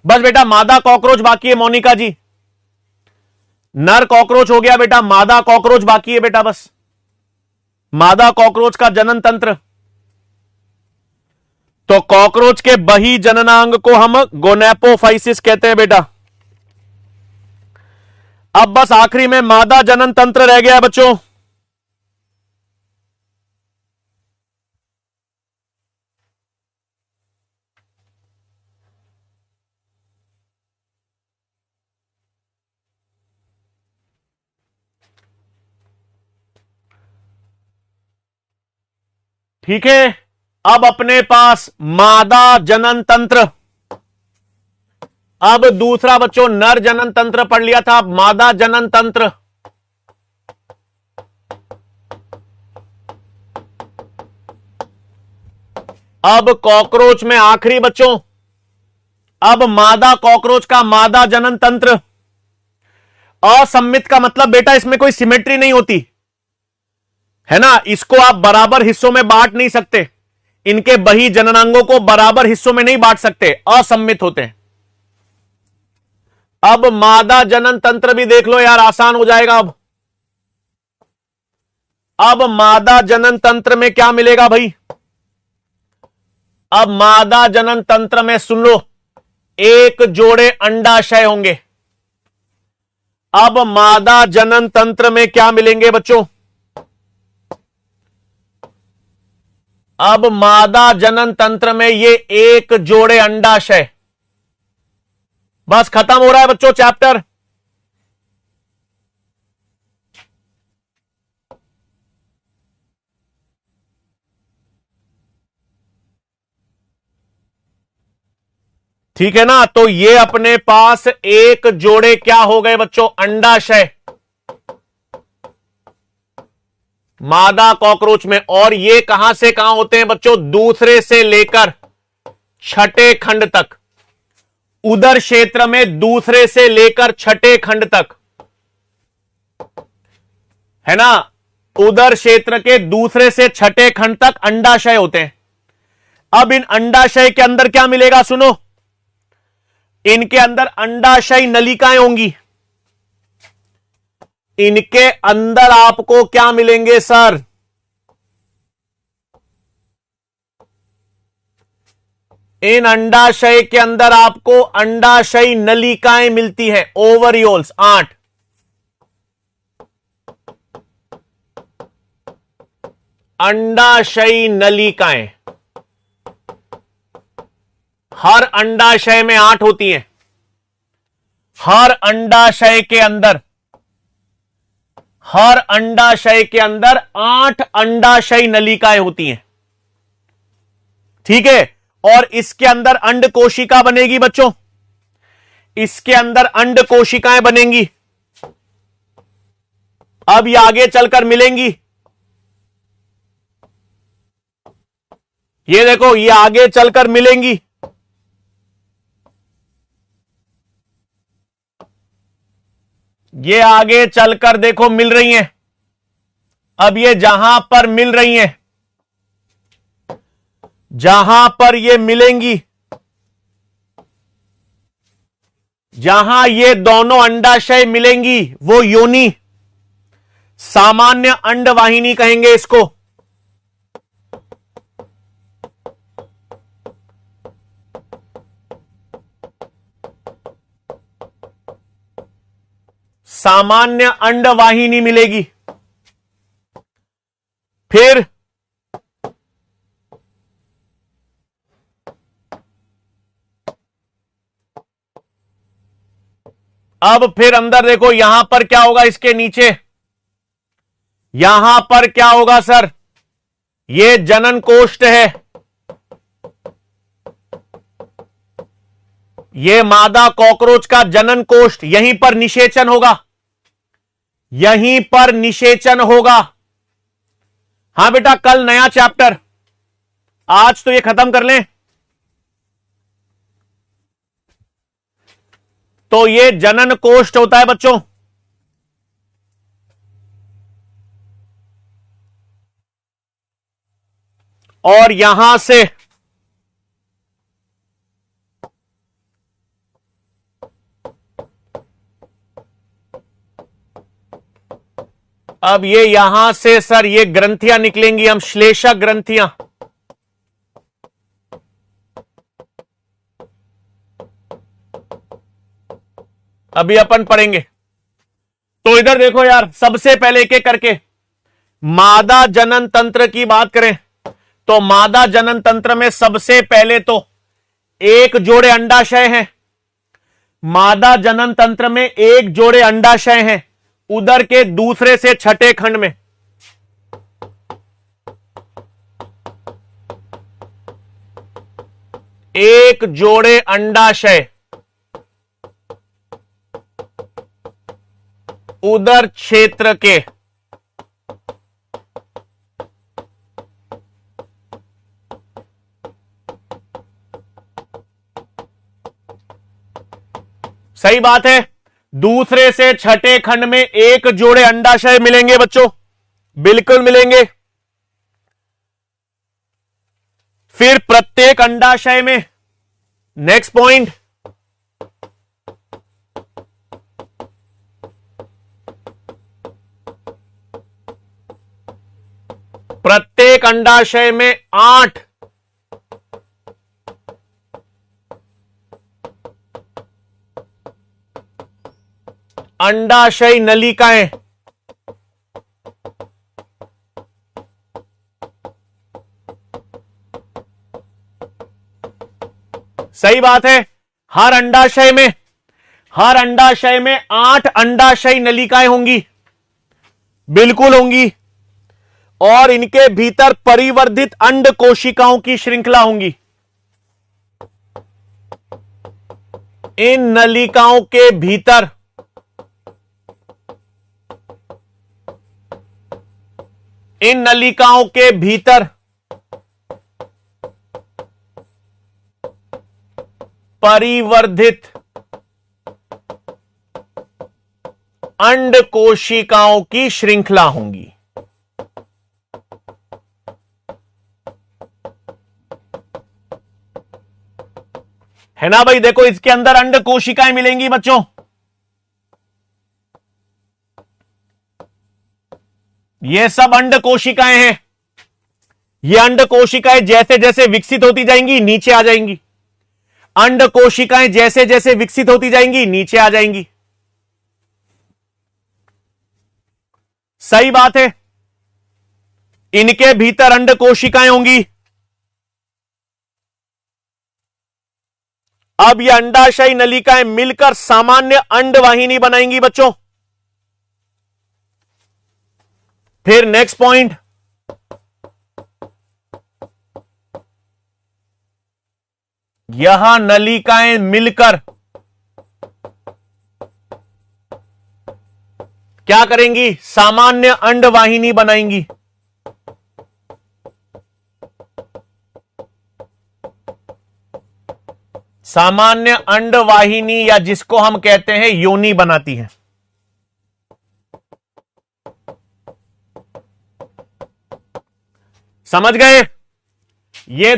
बस बेटा मादा कॉकरोच बाकी है मोनिका जी, नर कॉकरोच हो गया बेटा, मादा कॉकरोच बाकी है बेटा। बस मादा कॉकरोच का जनन तंत्र, तो कॉकरोच के बही जननांग को हम गोनेपोफाइसिस कहते हैं बेटा। अब बस आखिरी में मादा जनन तंत्र रह गया बच्चों। ठीक है, अब अपने पास मादा जनन तंत्र, अब दूसरा बच्चों नर जनन तंत्र पढ़ लिया था, अब मादा जनन तंत्र। अब कॉकरोच में आखिरी बच्चों, अब मादा कॉकरोच का मादा जनन तंत्र। असममित का मतलब बेटा इसमें कोई सिमेट्री नहीं होती है ना, इसको आप बराबर हिस्सों में बांट नहीं सकते, इनके बही जननांगों को बराबर हिस्सों में नहीं बांट सकते, असममित होते हैं। अब मादा जनन तंत्र भी देख लो यार, आसान हो जाएगा। अब मादा जनन तंत्र में क्या मिलेगा भाई, अब मादा जनन तंत्र में सुन लो, एक जोड़े अंडाशय होंगे। अब मादा जनन तंत्र में क्या मिलेंगे बच्चों, अब मादा जनन तंत्र में ये एक जोड़े अंडाशय। बस खत्म हो रहा है बच्चों चैप्टर। ठीक है ना, तो ये अपने पास एक जोड़े क्या हो गए बच्चों, अंडाशय मादा कॉकरोच में। और ये कहां से कहां होते हैं बच्चों, दूसरे से लेकर छठे खंड तक, उदर क्षेत्र में दूसरे से लेकर छठे खंड तक, है ना, उदर क्षेत्र के दूसरे से छठे खंड तक अंडाशय होते हैं। अब इन अंडाशय के अंदर क्या मिलेगा सुनो, इनके अंदर अंडाशय नलिकाएं होंगी। इनके अंदर आपको क्या मिलेंगे सर, इन अंडाशय के अंदर आपको अंडाशय नलिकाएं मिलती हैं, ओवरियोल्स 8। अंडाशय नलिकाएं हर अंडाशय में 8 होती हैं। हर अंडाशय के अंदर, हर अंडाशय के अंदर 8 अंडाशय नलिकाएं होती हैं, ठीक है। और इसके अंदर अंड कोशिका बनेगी बच्चों, इसके अंदर अंड कोशिकाएं बनेंगी। अब ये आगे चलकर मिलेंगी, ये देखो ये आगे चलकर मिलेंगी। ये आगे चलकर देखो मिल रही हैं। अब ये जहां पर मिल रही हैं, जहां पर ये मिलेंगी, जहां ये दोनों अंडाशय मिलेंगी वो योनि, सामान्य अंडवाहिनी कहेंगे इसको। सामान्य अंडवाहिनी मिलेगी। फिर अब फिर अंदर देखो यहां पर क्या होगा, इसके नीचे यहां पर क्या होगा सर, यह जनन कोष्ठ है। यह मादा कॉकरोच का जनन कोष्ठ, यहीं पर निषेचन होगा, यहीं पर निषेचन होगा। हां बेटा, कल नया चैप्टर, आज तो ये खत्म कर लें। तो ये जनन कोष्ठ होता है बच्चों। और यहां से अब ये यहां से सर ये ग्रंथियां निकलेंगी, हम श्लेषक ग्रंथियां। अभी अपन पढ़ेंगे। तो इधर देखो यार, सबसे पहले एक एक करके मादा जनन तंत्र की बात करें तो मादा जनन तंत्र में सबसे पहले तो एक जोड़े अंडाशय हैं। मादा जनन तंत्र में एक जोड़े अंडाशय हैं, उदर के दूसरे से छठे खंड में। एक जोड़े अंडाशय उदर क्षेत्र के सही बात है, दूसरे से छठे खंड में एक जोड़े अंडाशय मिलेंगे बच्चों, बिल्कुल मिलेंगे। फिर प्रत्येक अंडाशय में, नेक्स्ट पॉइंट, प्रत्येक अंडाशय में 8 अंडाशय नलिकाएं। सही बात है, हर अंडाशय में 8 अंडाशय नलिकाएं होंगी, बिल्कुल होंगी। और इनके भीतर परिवर्धित अंड कोशिकाओं की श्रृंखला होंगी। इन नलिकाओं के भीतर परिवर्धित अंड कोशिकाओं की श्रृंखला होंगी। है ना भाई, देखो इसके अंदर अंड कोशिकाएं मिलेंगी बच्चों। ये सब अंड कोशिकाएं हैं। ये अंड कोशिकाएं जैसे जैसे विकसित होती जाएंगी नीचे आ जाएंगी, अंड कोशिकाएं जैसे जैसे विकसित होती जाएंगी नीचे आ जाएंगी। सही बात है, इनके भीतर अंड कोशिकाएं होंगी। अब ये अंडाशय नलिकाएं मिलकर सामान्य अंडवाहिनी बनाएंगी बच्चों। फिर नेक्स्ट पॉइंट, यहां नलिकाएं मिलकर क्या करेंगी, सामान्य अंडवाहिनी बनाएंगी। सामान्य अंडवाहिनी या जिसको हम कहते हैं योनि बनाती है। समझ गए, ये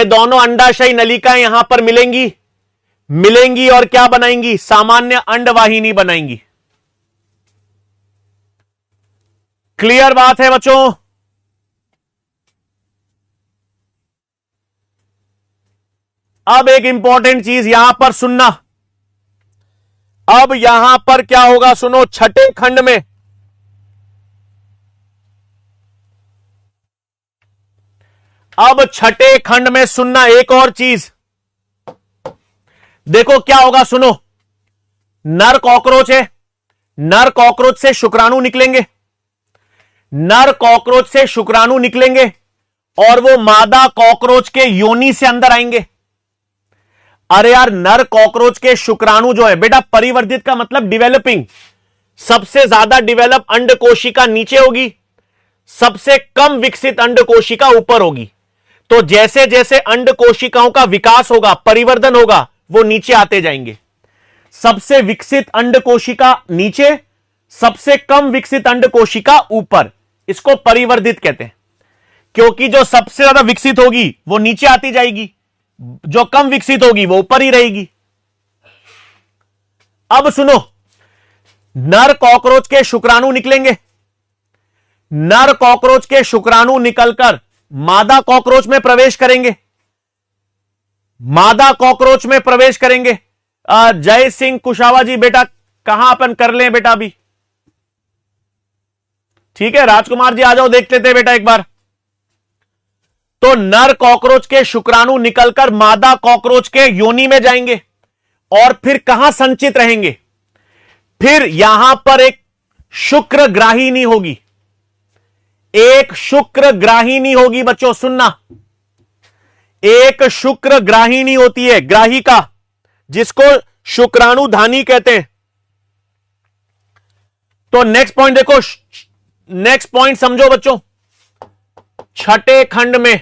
दोनों अंडाशय नलिकाएं यहां पर मिलेंगी और क्या बनाएंगी, सामान्य अंडवाहिनी बनाएंगी। क्लियर बात है बच्चों। अब एक इंपॉर्टेंट चीज यहां पर सुनना, अब यहां पर क्या होगा सुनो, छठे खंड में अब छठे खंड में सुनना एक और चीज, देखो क्या होगा सुनो। नर कॉकरोच है, नर कॉकरोच से शुक्राणु निकलेंगे, नर कॉकरोच से शुक्राणु निकलेंगे और वो मादा कॉकरोच के योनि से अंदर आएंगे। अरे यार, नर कॉकरोच के शुक्राणु जो है बेटा, परिवर्धित का मतलब डेवलपिंग। सबसे ज्यादा डेवलप अंड कोशिका नीचे होगी, सबसे कम विकसित अंड कोशिका ऊपर होगी। तो जैसे जैसे अंड कोशिकाओं का विकास होगा, परिवर्धन होगा, वो नीचे आते जाएंगे। सबसे विकसित अंड कोशिका नीचे, सबसे कम विकसित अंड कोशिका ऊपर। इसको परिवर्धित कहते हैं, क्योंकि जो सबसे ज्यादा विकसित होगी वो नीचे आती जाएगी, जो कम विकसित होगी वो ऊपर ही रहेगी। अब सुनो, नर कॉकरोच के शुक्राणु निकलेंगे। नर कॉकरोच के शुक्राणु निकलकर मादा कॉकरोच में प्रवेश करेंगे। मादा कॉकरोच में प्रवेश करेंगे। जय सिंह कुशावा जी, बेटा कहां अपन कर लें बेटा अभी? ठीक है, राजकुमार जी आ जाओ, देख लेते हैं बेटा एक बार। तो नर कॉकरोच के शुक्राणु निकलकर मादा कॉकरोच के योनि में जाएंगे और फिर कहां संचित रहेंगे? फिर यहां पर एक शुक्रग्राहिनी होगी, एक शुक्रग्राहिनी होगी बच्चों, सुनना। एक शुक्रग्राहिनी होती है, ग्राहिका, जिसको शुक्राणुधानी कहते हैं। तो नेक्स्ट पॉइंट देखो, नेक्स्ट पॉइंट समझो बच्चों। छठे खंड में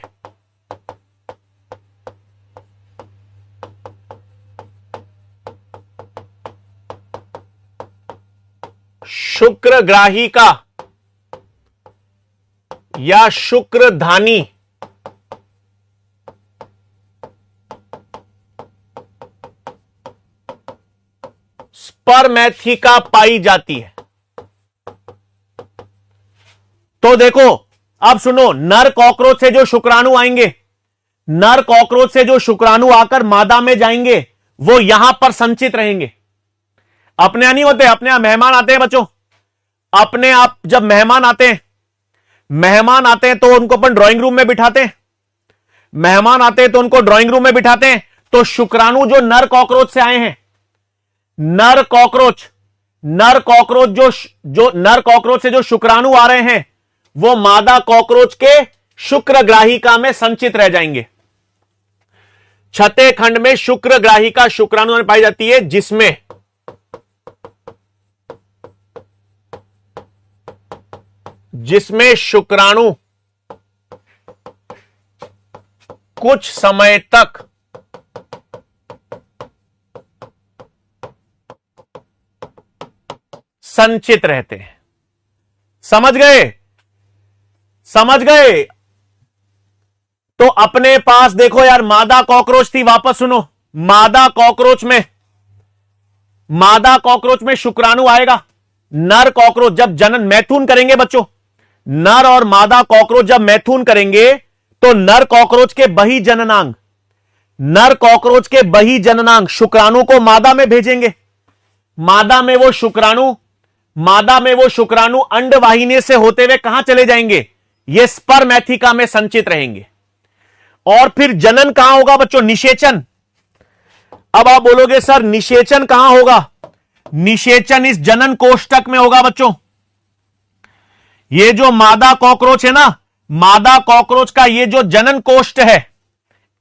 शुक्रग्राहिका या शुक्रधानी स्पर्मैथिका पाई जाती है। तो देखो, अब सुनो, नर कॉकरोच से जो शुक्राणु आएंगे, नर कॉकरोच से जो शुक्राणु आकर मादा में जाएंगे, वो यहां पर संचित रहेंगे। अपने यहां नहीं होते, अपने यहां मेहमान आते हैं बच्चों। अपने आप जब मेहमान आते हैं तो उनको अपन ड्राइंग रूम में बिठाते हैं। मेहमान आते हैं तो उनको ड्राइंग रूम में बिठाते हैं। तो शुक्राणु जो नर कॉकरोच से आए हैं, नर कॉकरोच से जो शुक्राणु आ रहे हैं, वो मादा कॉकरोच के शुक्रग्राहिका में संचित रह जाएंगे। छठे खंड में शुक्रग्राहिका शुक्राणु में पाई जाती है, जिसमें शुक्राणु कुछ समय तक संचित रहते हैं। समझ गए? तो अपने पास देखो यार, मादा कॉकरोच थी, वापस सुनो। मादा कॉकरोच में शुक्राणु आएगा। नर कॉकरोच जब जनन मैथुन करेंगे बच्चों, नर और मादा कॉकरोच जब मैथुन करेंगे, तो नर कॉकरोच के बही जननांग शुक्राणु को मादा में भेजेंगे। मादा में वो शुक्राणु अंडवाहिनी से होते हुए कहां चले जाएंगे? ये स्पर्मैथिका में संचित रहेंगे। और फिर जनन कहां होगा बच्चों? निषेचन। अब आप बोलोगे सर निषेचन कहां होगा? निषेचन इस जनन कोष्ठक में होगा बच्चों। ये जो मादा कॉकरोच है ना, मादा कॉकरोच का ये जो जनन कोष्ठ है,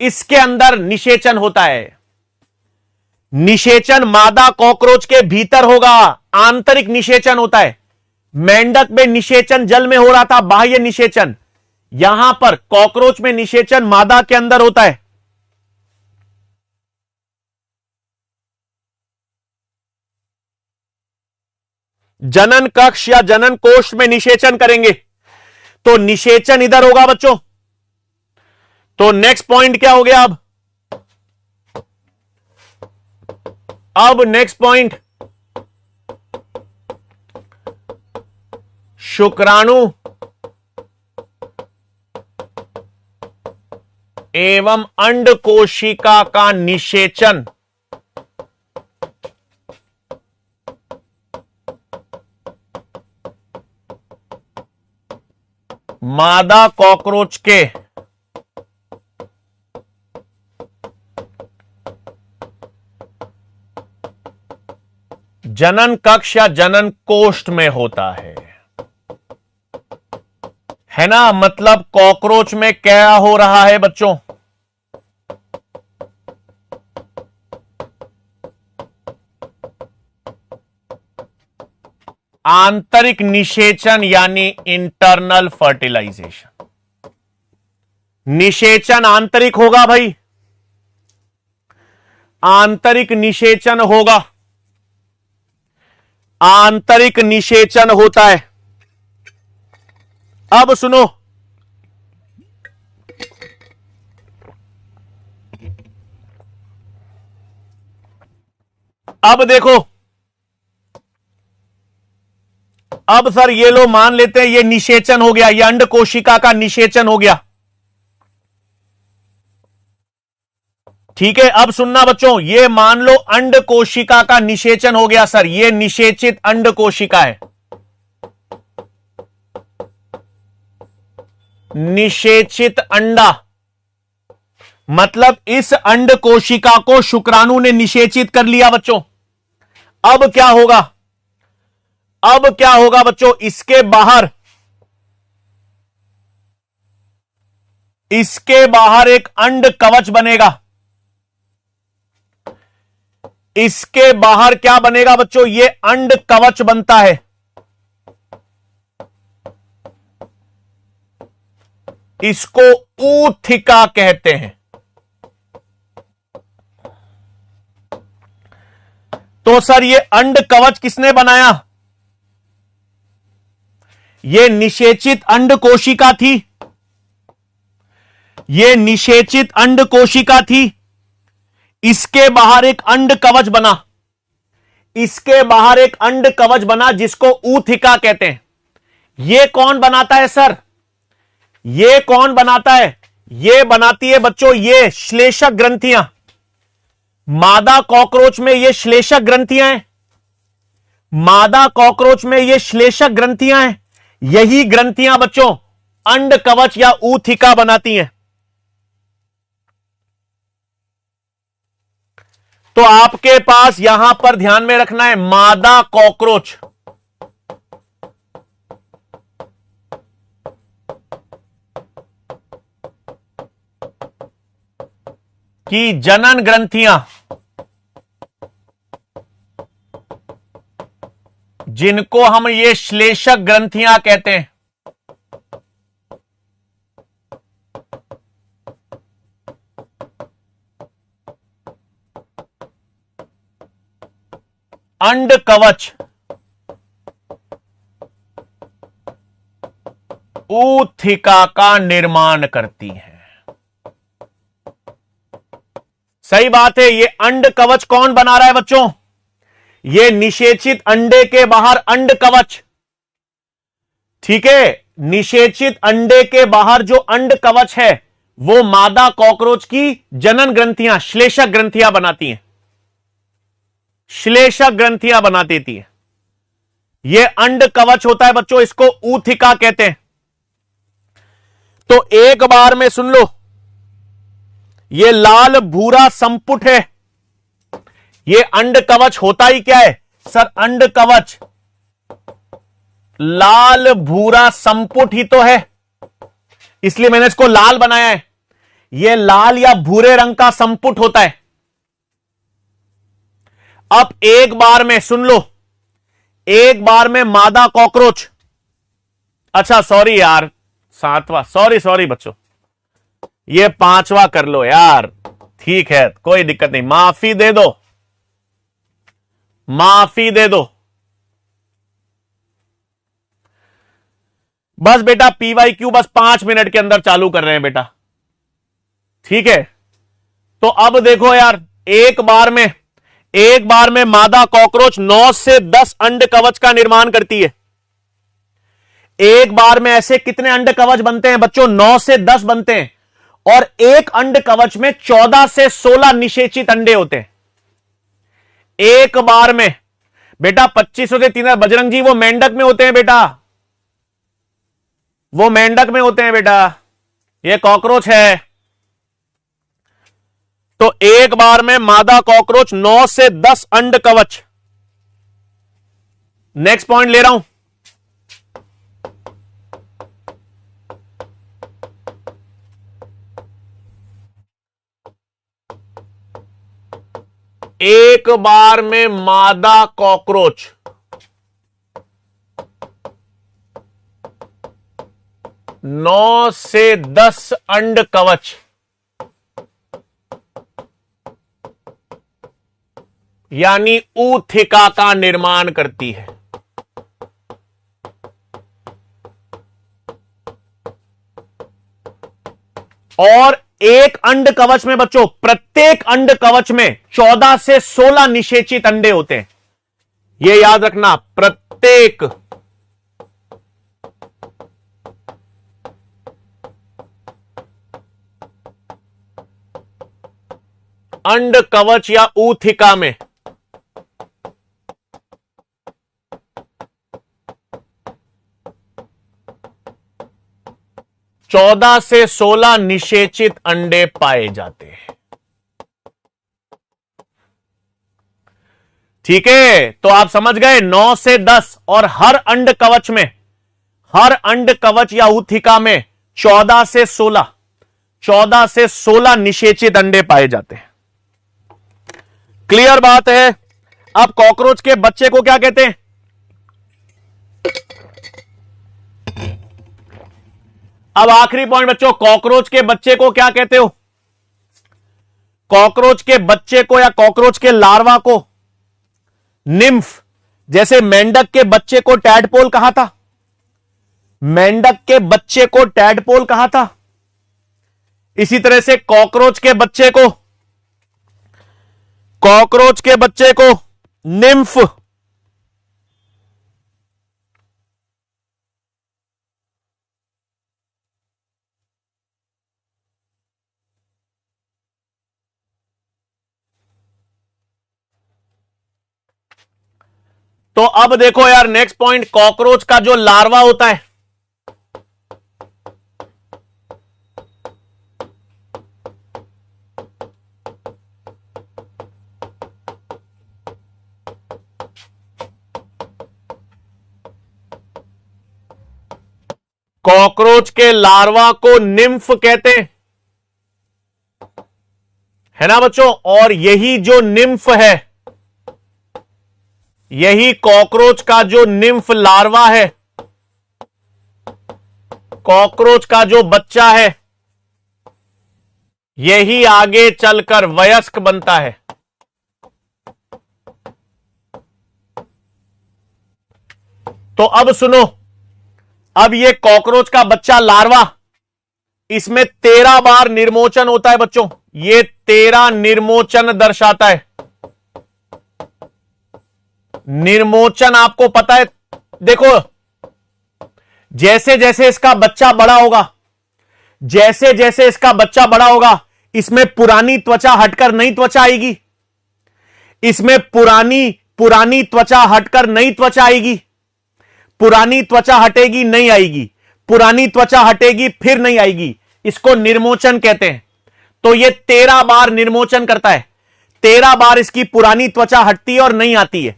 इसके अंदर निषेचन होता है। निषेचन मादा कॉकरोच के भीतर होगा, आंतरिक निषेचन होता है। मेंढक में निषेचन जल में हो रहा था, बाह्य निषेचन। यहां पर कॉकरोच में निषेचन मादा के अंदर होता है। जनन कक्ष या जनन कोष्ठ में निषेचन करेंगे, तो निषेचन इधर होगा बच्चों। तो नेक्स्ट पॉइंट क्या हो गया? अब नेक्स्ट पॉइंट, शुक्राणु एवं अंड कोशिका का निषेचन मादा कॉकरोच के जनन कक्ष या जनन कोष्ठ में होता है ना? मतलब कॉकरोच में क्या हो रहा है बच्चों? आंतरिक निषेचन यानी इंटरनल फर्टिलाइजेशन। निषेचन आंतरिक होगा भाई, आंतरिक निषेचन होगा, आंतरिक निषेचन होता है। अब सुनो, अब देखो, अब सर ये लो मान लेते हैं ये निषेचन हो गया, ये अंड कोशिका का निषेचन हो गया, ठीक है। अब सुनना बच्चों, ये मान लो अंड कोशिका का निषेचन हो गया सर, ये निषेचित अंड कोशिका है, निषेचित अंडा, मतलब इस अंड कोशिका को शुक्राणु ने निषेचित कर लिया बच्चों। अब क्या होगा, अब क्या होगा बच्चों, इसके बाहर एक अंड कवच बनेगा। इसके बाहर क्या बनेगा बच्चों, ये अंड कवच बनता है। इसको ऊथिका कहते हैं। तो सर ये अंड कवच किसने बनाया, ये निषेचित अंड कोशिका थी, ये निषेचित अंड कोशिका थी। इसके बाहर एक अंड कवच बना, इसके बाहर एक अंड कवच बना जिसको ऊथिका कहते हैं। ये कौन बनाता है सर, ये कौन बनाता है, ये बनाती है बच्चों ये श्लेषक ग्रंथियां। मादा कॉकरोच में ये श्लेषक ग्रंथियां हैं, मादा कॉकरोच में ये श्लेषक ग्रंथियां हैं। यही ग्रंथियां बच्चों अंड कवच या ऊथिका बनाती हैं। तो आपके पास यहां पर ध्यान में रखना है, मादा कॉकरोच की जनन ग्रंथियां, जिनको हम ये श्लेषक ग्रंथियां कहते हैं, अंड कवच ऊथिका का निर्माण करती हैं। सही बात है, ये अंड कवच कौन बना रहा है बच्चों, ये निषेचित अंडे के बाहर अंड कवच, ठीक है। निषेचित अंडे के बाहर जो अंड कवच है वो मादा कॉकरोच की जनन ग्रंथियां, श्लेषक ग्रंथियां बनाती हैं, श्लेषक ग्रंथियां बना देती है। ये अंड कवच होता है बच्चों, इसको ऊथिका कहते हैं। तो एक बार में सुन लो, ये लाल भूरा संपुट है, ये अंड कवच होता ही क्या है सर, अंड कवच लाल भूरा संपुट ही तो है, इसलिए मैंने इसको लाल बनाया है। ये लाल या भूरे रंग का संपुट होता है। अब एक बार में सुन लो, एक बार में मादा कॉकरोच, अच्छा सॉरी यार, सातवां, सॉरी बच्चों, ये पांचवा कर लो यार, ठीक है कोई दिक्कत नहीं, माफी दे दो, माफी दे दो। बस बेटा PYQ बस 5 मिनट के अंदर चालू कर रहे हैं बेटा, ठीक है। तो अब देखो यार, एक बार में मादा कॉकरोच 9 से 10 अंड कवच का निर्माण करती है। एक बार में ऐसे कितने अंड कवच बनते हैं बच्चों, 9 से 10 बनते हैं, और एक अंड कवच में 14 से 16 निषेचित अंडे होते हैं एक बार में। बेटा 2500 से 3 बजरंग जी वो मेंढक में होते हैं बेटा, वो मेंढक में होते हैं बेटा, ये कॉकरोच है। तो एक बार में मादा कॉकरोच 9 से 10 अंड कवच। नेक्स्ट पॉइंट ले रहा हूं, एक बार में मादा कॉकरोच 9 से 10 अंड कवच यानी ऊथिका का निर्माण करती है। और एक अंड कवच में बच्चों, प्रत्येक अंड कवच में 14 से 16 निषेचित अंडे होते हैं। यह याद रखना, प्रत्येक अंड कवच या ऊथिका में 14 से 16 निषेचित अंडे पाए जाते हैं। ठीक है, तो आप समझ गए 9 से 10 और हर अंड कवच में, हर अंड कवच या ऊथिका में 14 से 16 निषेचित अंडे पाए जाते हैं। क्लियर बात है। अब कॉकरोच के बच्चे को क्या कहते हैं? अब आखिरी पॉइंट बच्चों, कॉकरोच के बच्चे को क्या कहते हो? कॉकरोच के बच्चे को या कॉकरोच के लार्वा को निम्फ। जैसे मेंढक के बच्चे को टैडपोल कहा था, मेंढक के बच्चे को टैडपोल कहा था, इसी तरह से कॉकरोच के बच्चे को निम्फ। तो अब देखो यार, नेक्स्ट पॉइंट, कॉकरोच का जो लार्वा होता है, कॉकरोच के लार्वा को निम्फ कहते हैं, है ना बच्चों? और यही जो निम्फ है, यही कॉकरोच का जो निम्फ लार्वा है, कॉकरोच का जो बच्चा है, यही आगे चलकर वयस्क बनता है। तो अब सुनो, अब ये कॉकरोच का बच्चा लार्वा, इसमें 13 बार निर्मोचन होता है बच्चों। ये 13 निर्मोचन दर्शाता है। निर्मोचन आपको पता है, देखो जैसे जैसे इसका बच्चा बड़ा होगा, जैसे जैसे इसका बच्चा बड़ा होगा, इसमें पुरानी त्वचा हटकर नई त्वचा आएगी, इसमें पुरानी त्वचा हटकर नई त्वचा आएगी, पुरानी त्वचा हटेगी नहीं आएगी, पुरानी त्वचा हटेगी फिर नहीं आएगी। इसको निर्मोचन कहते हैं। तो ये 13 बार निर्मोचन करता है। 13 बार इसकी पुरानी त्वचा हटती है और नहीं आती है,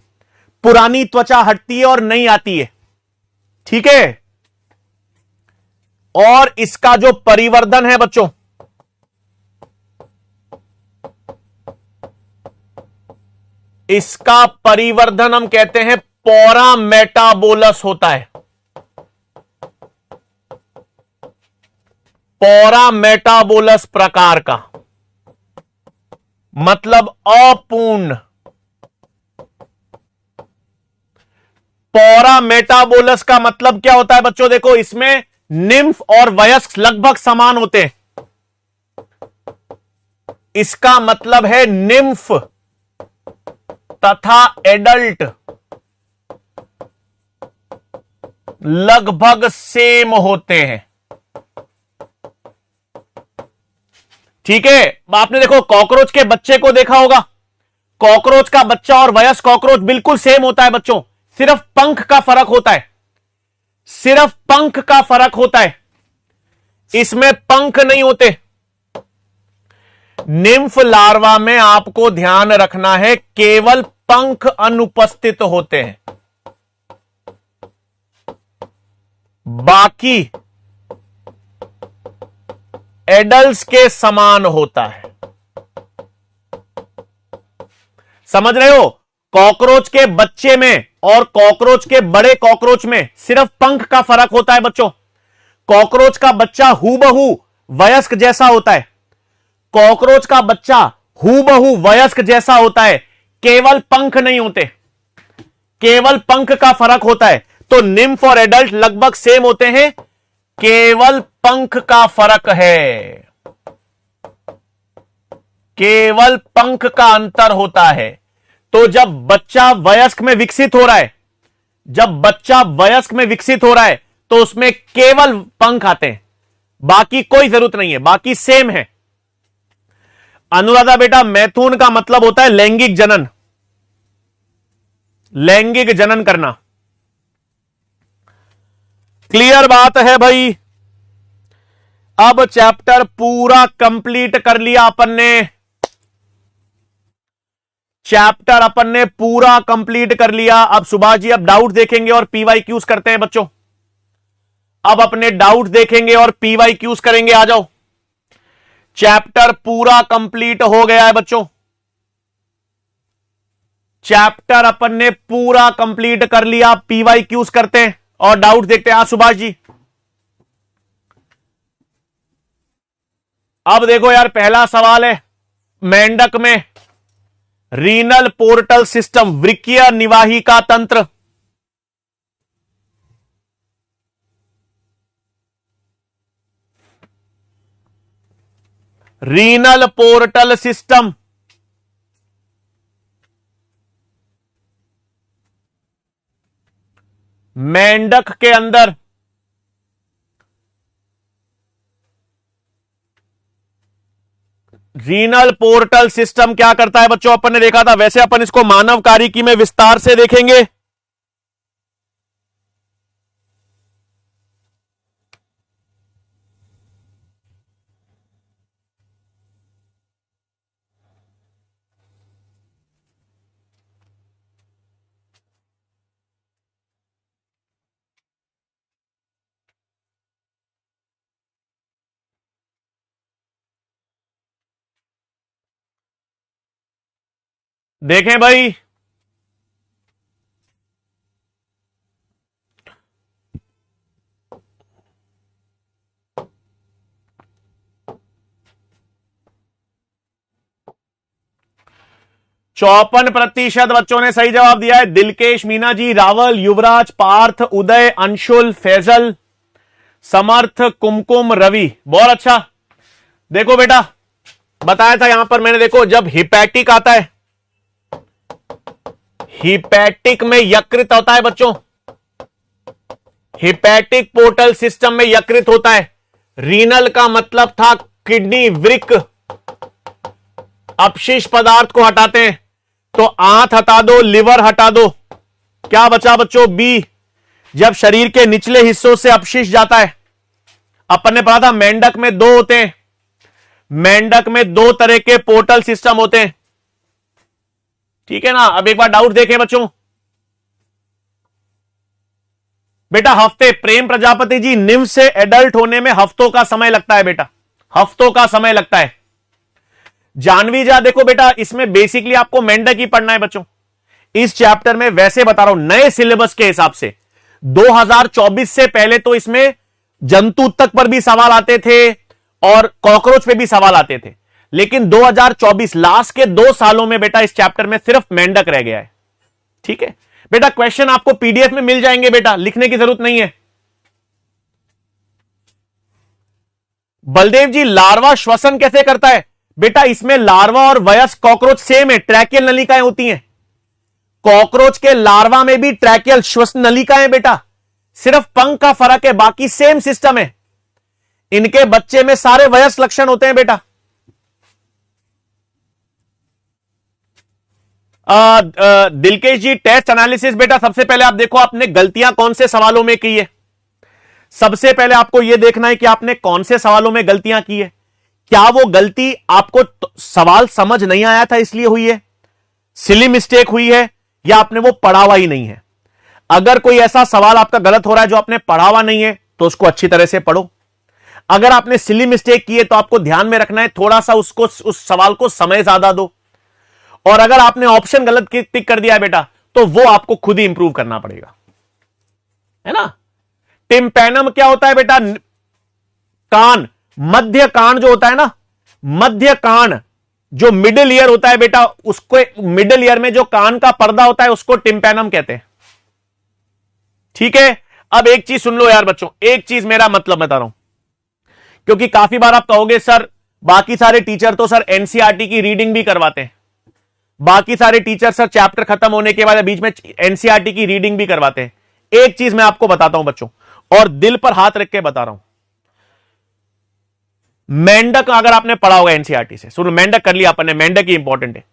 पुरानी त्वचा हटती है और नहीं आती है। ठीक है। और इसका जो परिवर्धन है बच्चों, इसका परिवर्धन हम कहते हैं पौरा मेटाबोलस होता है। पौरा मेटाबोलस प्रकार का मतलब अपूर्ण। पौरा मेटाबोलस का मतलब क्या होता है बच्चों? देखो, इसमें निम्फ और वयस्क लगभग समान होते हैं। इसका मतलब है निम्फ तथा एडल्ट लगभग सेम होते हैं। ठीक है। आपने देखो कॉकरोच के बच्चे को देखा होगा, कॉकरोच का बच्चा और वयस्क कॉकरोच बिल्कुल सेम होता है बच्चों, सिर्फ पंख का फर्क होता है, सिर्फ पंख का फर्क होता है। इसमें पंख नहीं होते। निम्फ लार्वा में आपको ध्यान रखना है, केवल पंख अनुपस्थित होते हैं, बाकी एडल्ट्स के समान होता है। समझ रहे हो? कॉकरोच के बच्चे में और कॉकरोच के बड़े कॉकरोच में सिर्फ पंख का फर्क होता है बच्चों। कॉकरोच का बच्चा हूबहू वयस्क जैसा होता है। कॉकरोच का बच्चा हूबहू वयस्क जैसा होता है, केवल पंख नहीं होते, केवल पंख का फर्क होता है। तो निम्फ और एडल्ट लगभग सेम होते हैं, केवल पंख का फर्क है, केवल पंख का अंतर होता है। तो जब बच्चा वयस्क में विकसित हो रहा है, जब बच्चा वयस्क में विकसित हो रहा है तो उसमें केवल पंख आते हैं, बाकी कोई जरूरत नहीं है, बाकी सेम है। अनुराधा बेटा, मैथुन का मतलब होता है लैंगिक जनन, लैंगिक जनन करना। क्लियर बात है भाई। अब चैप्टर पूरा कंप्लीट कर लिया अपन ने, चैप्टर अपन ने पूरा कंप्लीट कर लिया। अब सुभाष जी अब डाउट देखेंगे और पीवाईक्यूज करते हैं बच्चों। अब अपने डाउट देखेंगे और पीवाईक्यूज करेंगे। आ जाओ, चैप्टर पूरा कंप्लीट हो गया है बच्चों, चैप्टर अपन ने पूरा कंप्लीट कर लिया। पीवाईक्यूज करते हैं और डाउट देखते हैं। सुभाष जी अब देखो यार, पहला सवाल है, मेंढक में रीनल पोर्टल सिस्टम, वृक्कीय निवाहिका तंत्र, रीनल पोर्टल सिस्टम मेंढक के अंदर रीनल पोर्टल सिस्टम क्या करता है बच्चों, अपन ने देखा था। वैसे अपन इसको मानव कारिकी में विस्तार से देखेंगे। देखें भाई, चौपन प्रतिशत बच्चों ने सही जवाब दिया है। दिलकेश, मीना जी, रावल, युवराज, पार्थ, उदय, अंशुल, फैजल, समर्थ, कुमकुम, रवि, बहुत अच्छा। देखो बेटा, बताया था यहां पर मैंने, देखो जब हिपैटिक आता है, हिपैटिक में यकृत होता है बच्चों, हिपैटिक पोर्टल सिस्टम में यकृत होता है। रीनल का मतलब था किडनी, वृक्क, अपशिष्ट पदार्थ को हटाते हैं। तो आंत हटा दो, लिवर हटा दो, क्या बचा बच्चों, बी। जब शरीर के निचले हिस्सों से अपशिष्ट जाता है, अपन ने पढ़ा था मेंढक में दो होते हैं, मेंढक में दो तरह के पोर्टल सिस्टम होते हैं, ठीक है ना। अब एक बार डाउट देखें बच्चों। बेटा हफ्ते, प्रेम प्रजापति जी, निम्फ से एडल्ट होने में हफ्तों का समय लगता है बेटा, हफ्तों का समय लगता है। जानवी जा, देखो बेटा इसमें बेसिकली आपको मेंढक ही पढ़ना है बच्चों इस चैप्टर में। वैसे बता रहा हूं नए सिलेबस के हिसाब से 2024 से पहले तो इसमें जंतु तक पर भी सवाल आते थे और कॉकरोच पे भी सवाल आते थे, लेकिन 2024 लास्ट के 2 सालों में बेटा इस चैप्टर में सिर्फ मेंढक रह गया है, ठीक है बेटा। क्वेश्चन आपको पीडीएफ में मिल जाएंगे बेटा, लिखने की जरूरत नहीं है। बलदेव जी, लार्वा श्वसन कैसे करता है बेटा, इसमें लार्वा और वयस्क कॉकरोच सेम है, ट्रैकियल नलिकाएं होती हैं। कॉकरोच के लार्वा में भी ट्रैकियल श्वसन नलिकाएं बेटा, सिर्फ पंख का फर्क है, बाकी सेम सिस्टम है। इनके बच्चे में सारे वयस्क लक्षण होते हैं बेटा। दिलकेश जी, टेस्ट एनालिसिस बेटा, सबसे पहले आप देखो आपने गलतियां कौन से सवालों में की है। सबसे पहले आपको यह देखना है कि आपने कौन से सवालों में गलतियां की है। क्या वो गलती आपको सवाल समझ नहीं आया था इसलिए हुई है, सिली मिस्टेक हुई है, या आपने वो पढ़ा हुआ ही नहीं है। अगर कोई ऐसा सवाल आपका गलत हो रहा है जो आपने पढ़ा हुआ नहीं है तो उसको अच्छी तरह से पढ़ो। अगर आपने सिली मिस्टेक की है तो आपको ध्यान में रखना है थोड़ा सा उसको, उस सवाल को समय ज्यादा दो। और अगर आपने ऑप्शन गलत टिक कर दिया है बेटा तो वो आपको खुद ही इंप्रूव करना पड़ेगा, है ना। टिम्पैनम क्या होता है बेटा, कान, मध्य कान जो होता है ना, मध्य कान जो मिडिल ईयर होता है बेटा, उसको मिडिल ईयर में जो कान का पर्दा होता है उसको टिम्पैनम कहते हैं। ठीक है, अब एक चीज सुन लो यार बच्चों, एक चीज मेरा मतलब बता रहा हूं, क्योंकि काफी बार आप कहोगे सर बाकी सारे टीचर तो सर एनसीईआरटी की रीडिंग भी करवाते हैं, बाकी सारे टीचर सर चैप्टर खत्म होने के बाद बीच में एनसीईआरटी की रीडिंग भी करवाते हैं। एक चीज मैं आपको बताता हूं बच्चों, और दिल पर हाथ रख के बता रहा हूं, मेंढक अगर आपने पढ़ा होगा एनसीईआरटी से, सुनो मेंढक कर लिया अपन ने, मेंढक ही इंपॉर्टेंट है,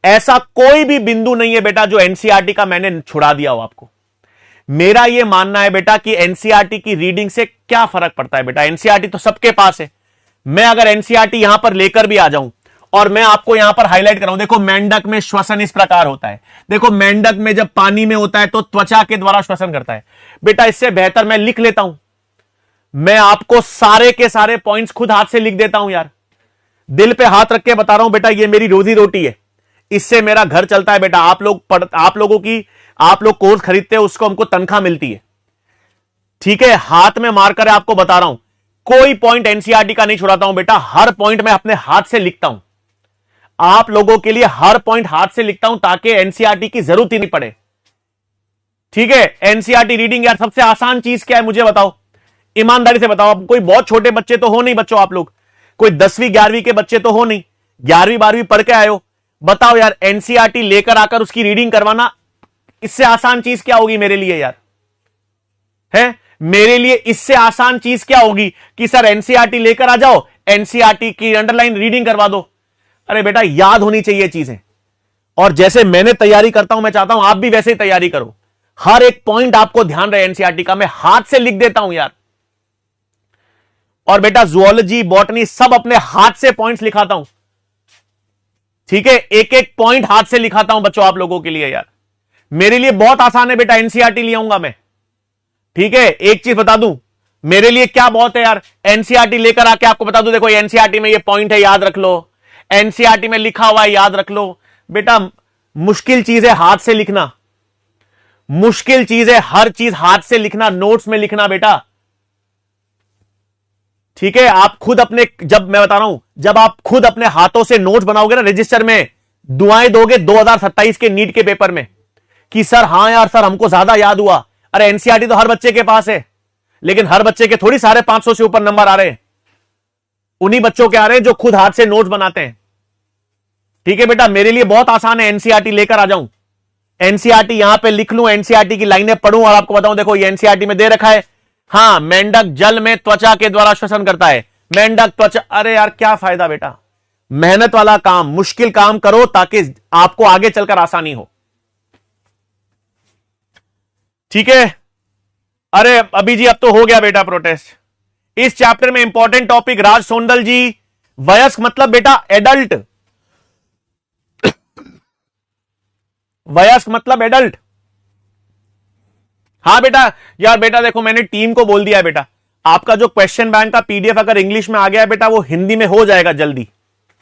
ऐसा कोई भी बिंदु नहीं है बेटा जो एनसीईआरटी का मैंने छुड़ा दिया हो आपको। मेरा यह मानना है बेटा कि एनसीईआरटी की रीडिंग से क्या फर्क पड़ता है बेटा, एनसीईआरटी तो सबके पास है। मैं अगर एनसीईआरटी यहां पर लेकर भी आ जाऊं और मैं आपको यहां पर हाईलाइट कराऊं, देखो मेंढक में श्वसन इस प्रकार होता है, देखो मेंढक में जब पानी में होता है तो त्वचा के द्वारा श्वसन करता है बेटा, इससे बेहतर मैं लिख लेता हूं, मैं आपको सारे के सारे पॉइंट्स खुद हाथ से लिख देता हूं यार, दिल पे हाथ रख के बता रहा हूं बेटा, ये मेरी रोजी रोटी है, इससे मेरा घर चलता है बेटा। आप लोग कोर्स खरीदते हो उसको हमको तनख्वाह मिलती है। ठीक है, हाथ में मारकर आपको बता रहा हूं, कोई पॉइंट एनसीईआरटी का नहीं छुड़ाता हूं बेटा, हर पॉइंट मैं अपने हाथ से लिखता हूं, आप लोगों के लिए हर पॉइंट हाथ से लिखता हूं ताकि एनसीईआरटी की जरूरत ही नहीं पड़े। ठीक है, एनसीईआरटी रीडिंग यार सबसे आसान चीज क्या है मुझे बताओ, ईमानदारी से बताओ। कोई बहुत छोटे बच्चे तो हो नहीं बच्चों, आप लोग कोई 10वीं 11वीं के बच्चे तो हो नहीं, 11वीं 12वीं पढ़ के आए हो, बताओ यार एनसीईआरटी लेकर आकर उसकी रीडिंग करवाना, इससे आसान चीज क्या होगी मेरे लिए यार, है मेरे लिए इससे आसान चीज क्या होगी कि सर एनसीईआरटी लेकर आ जाओ, एनसीईआरटी की अंडरलाइन रीडिंग करवा दो। अरे बेटा याद होनी चाहिए चीजें, और जैसे मैंने तैयारी करता हूं मैं चाहता हूं आप भी वैसे ही तैयारी करो, हर एक पॉइंट आपको ध्यान रहे एनसीईआरटी का, मैं हाथ से लिख देता हूं यार। और बेटा जूलॉजी बॉटनी सब अपने हाथ से पॉइंट्स लिखाता हूं। ठीक है, एक एक पॉइंट हाथ से लिखाता हूं बच्चों आप लोगों के लिए यार, मेरे लिए बहुत आसान है बेटा, एनसीईआरटी ले आऊंगा मैं। ठीक है, एक चीज बता दूं, मेरे लिए क्या बहुत है यार, एनसीईआरटी लेकर आके आपको बता दूं, देखो एनसीईआरटी में ये पॉइंट है याद रख लो, एनसीईआरटी में लिखा हुआ है याद रख लो। बेटा मुश्किल चीज है हाथ से लिखना, मुश्किल चीज है हर चीज हाथ से लिखना, नोट्स में लिखना बेटा। ठीक है, आप खुद अपने, जब मैं बता रहा हूं, जब आप खुद अपने हाथों से नोट्स बनाओगे ना रजिस्टर में, दुआएं दोगे 2027 के नीट के पेपर में कि सर हां यार सर हमको ज्यादा याद हुआ। अरे एनसीईआरटी तो हर बच्चे के पास है, लेकिन हर बच्चे के थोड़ी 550 से ऊपर नंबर आ रहे हैं, उन्हीं बच्चों के आ रहे हैं जो खुद हाथ से नोट्स बनाते हैं। ठीक है बेटा, मेरे लिए बहुत आसान है, एनसीईआरटी लेकर आ जाऊं, एनसीईआरटी यहां पे लिख लूं, एनसीईआरटी की लाइनें पढ़ूं और आपको बताऊं, देखो ये एनसीईआरटी में दे रखा है, हां मेंढक जल में त्वचा के द्वारा श्वसन करता है, मेंढक त्वचा। अरे यार क्या फायदा बेटा, मेहनत वाला काम, मुश्किल काम करो ताकि आपको आगे चलकर आसानी हो। ठीक है, अरे अभी जी अब तो हो गया बेटा प्रोटेस्ट। इस चैप्टर में इंपॉर्टेंट टॉपिक राज सोंदल जी, वयस्क मतलब बेटा एडल्ट, वयस्क मतलब एडल्ट। हां बेटा, यार बेटा देखो मैंने टीम को बोल दिया है बेटा, आपका जो क्वेश्चन बैंक का पीडीएफ अगर इंग्लिश में आ गया है बेटा, वो हिंदी में हो जाएगा जल्दी,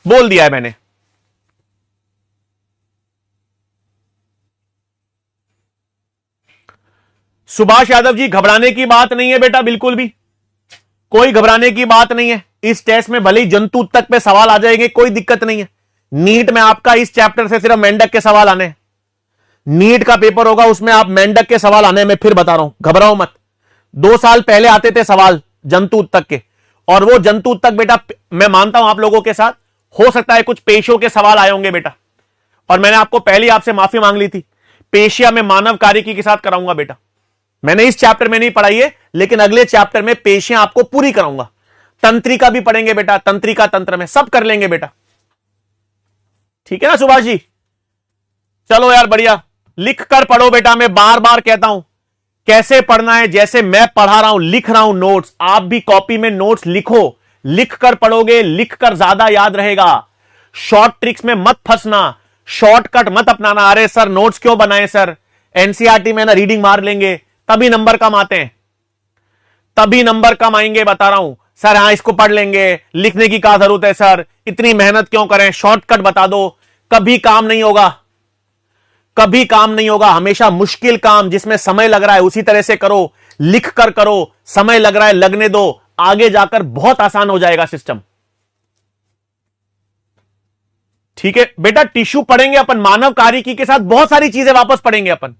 बोल दिया है मैंने। सुभाष यादव जी घबराने की बात नहीं है बेटा, बिल्कुल भी कोई घबराने की बात नहीं है। इस टेस्ट में भले ही जंतु तक पे सवाल आ जाएंगे, कोई दिक्कत नहीं है। नीट में आपका इस चैप्टर से सिर्फ मेंढक के सवाल आने हैं, नीट का पेपर होगा उसमें आप मेंढक के सवाल आने, मैं फिर बता रहा हूं घबराओ मत। 2 साल पहले आते थे सवाल जंतु तक के, और वो जंतु तक बेटा मैं मानता हूं आप लोगों के साथ हो सकता है कुछ पेशियों के सवाल आए होंगे बेटा, और मैंने आपको पहले आपसे माफी मांग ली थी, पेशिया में मानव कार्यकी के साथ कराऊंगा बेटा। मैंने इस चैप्टर में नहीं पढ़ाई है, लेकिन अगले चैप्टर में पेशियां आपको पूरी कराऊंगा। तंत्रिका भी पढ़ेंगे बेटा, तंत्रिका तंत्र में सब कर लेंगे बेटा। ठीक है ना सुभाष जी, चलो यार बढ़िया, लिख कर पढ़ो बेटा, मैं बार बार कहता हूं कैसे पढ़ना है, जैसे मैं पढ़ा रहा हूं लिख रहा हूं नोट्स, आप भी कॉपी में नोट्स लिखो, लिख कर पढ़ोगे, लिख कर ज्यादा याद रहेगा। शॉर्ट ट्रिक्स में मत फंसना, शॉर्टकट मत अपनाना। अरे सर नोट्स क्यों बनाए सर, एनसीईआरटी में ना रीडिंग मार लेंगे तभी नंबर कम आते हैं, तभी नंबर कम आएंगे बता रहा हूं सर। हां इसको पढ़ लेंगे, लिखने की क्या जरूरत है सर, इतनी मेहनत क्यों करें, शॉर्टकट बता दो, कभी काम नहीं होगा, कभी काम नहीं होगा। हमेशा मुश्किल काम जिसमें समय लग रहा है उसी तरह से करो, लिख कर करो, समय लग रहा है लगने दो, आगे जाकर बहुत आसान हो जाएगा सिस्टम। ठीक है बेटा, टिश्यू पढ़ेंगे अपन, मानव कार्यकी के साथ बहुत सारी चीजें वापस पढ़ेंगे अपन।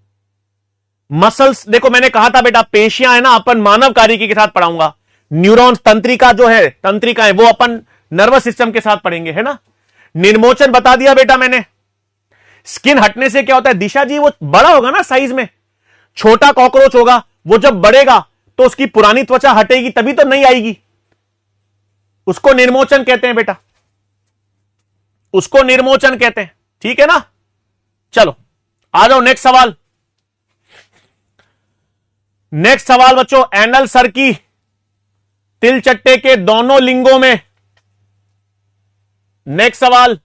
मसल्स देखो, मैंने कहा था बेटा पेशियां है ना, अपन मानव कार्यकी के साथ पढ़ाऊंगा। न्यूरॉन्स, तंत्रिका जो है, तंत्रिका है वो अपन नर्वस सिस्टम के साथ पढ़ेंगे, है ना। निर्मोचन बता दिया बेटा मैंने। स्किन हटने से क्या होता है दिशा जी, वो बड़ा होगा ना साइज में, छोटा कॉकरोच होगा, वो जब बढ़ेगा तो उसकी पुरानी त्वचा हटेगी, तभी तो नहीं आएगी। उसको निर्मोचन कहते हैं बेटा, उसको निर्मोचन कहते हैं। ठीक है ना। चलो आ जाओ नेक्स्ट सवाल। नेक्स्ट सवाल बच्चों, एनल सर्की तिलचट्टे के दोनों लिंगों में। नेक्स्ट सवाल,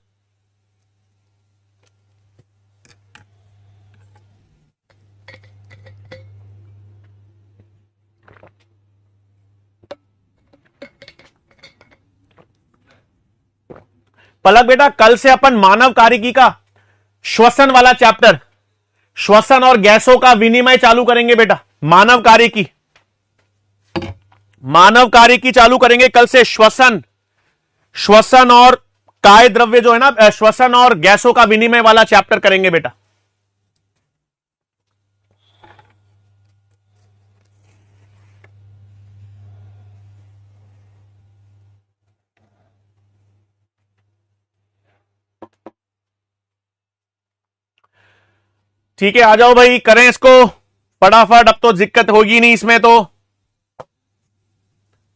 पलक बेटा कल से अपन मानव कार्यकी का श्वसन वाला चैप्टर, श्वसन और गैसों का विनिमय चालू करेंगे बेटा। मानव कार्यकी, मानव कार्यकी चालू करेंगे कल से। श्वसन, श्वसन और काय द्रव्य जो है ना, श्वसन और गैसों का विनिमय वाला चैप्टर करेंगे बेटा। ठीक है, आ जाओ भाई, करें इसको फटाफट, अब तो दिक्कत होगी नहीं इसमें तो।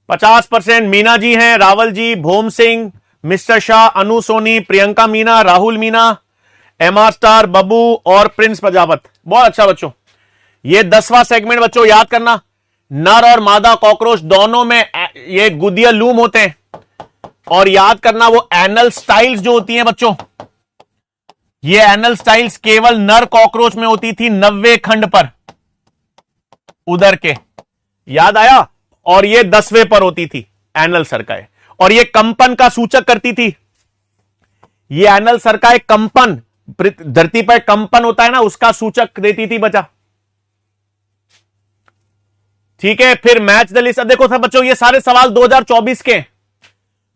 50% मीना जी हैं, रावल जी, भोम सिंह, मिस्टर शाह, अनु सोनी, प्रियंका मीना, राहुल मीना, एमआर स्टार, बबू और प्रिंस प्रजापत। बहुत अच्छा बच्चों, ये 10वां सेगमेंट बच्चों याद करना। नर और मादा कॉकरोच दोनों में ये गुदिया लूम होते हैं, और याद करना वो एनल स्टाइल्स जो होती हैं बच्चों, ये एनल स्टाइल्स केवल नर कॉकरोच में होती थी 90 खंड पर उदर के, याद आया। और ये 10वें पर होती थी एनल सर्काई, और ये कंपन का सूचक करती थी। ये एनल सर्काई कंपन, धरती पर कंपन होता है ना, उसका सूचक देती थी बच्चा। ठीक है, फिर मैच द लिस्ट। अब देखो सब बच्चों, ये सारे सवाल 2024 के,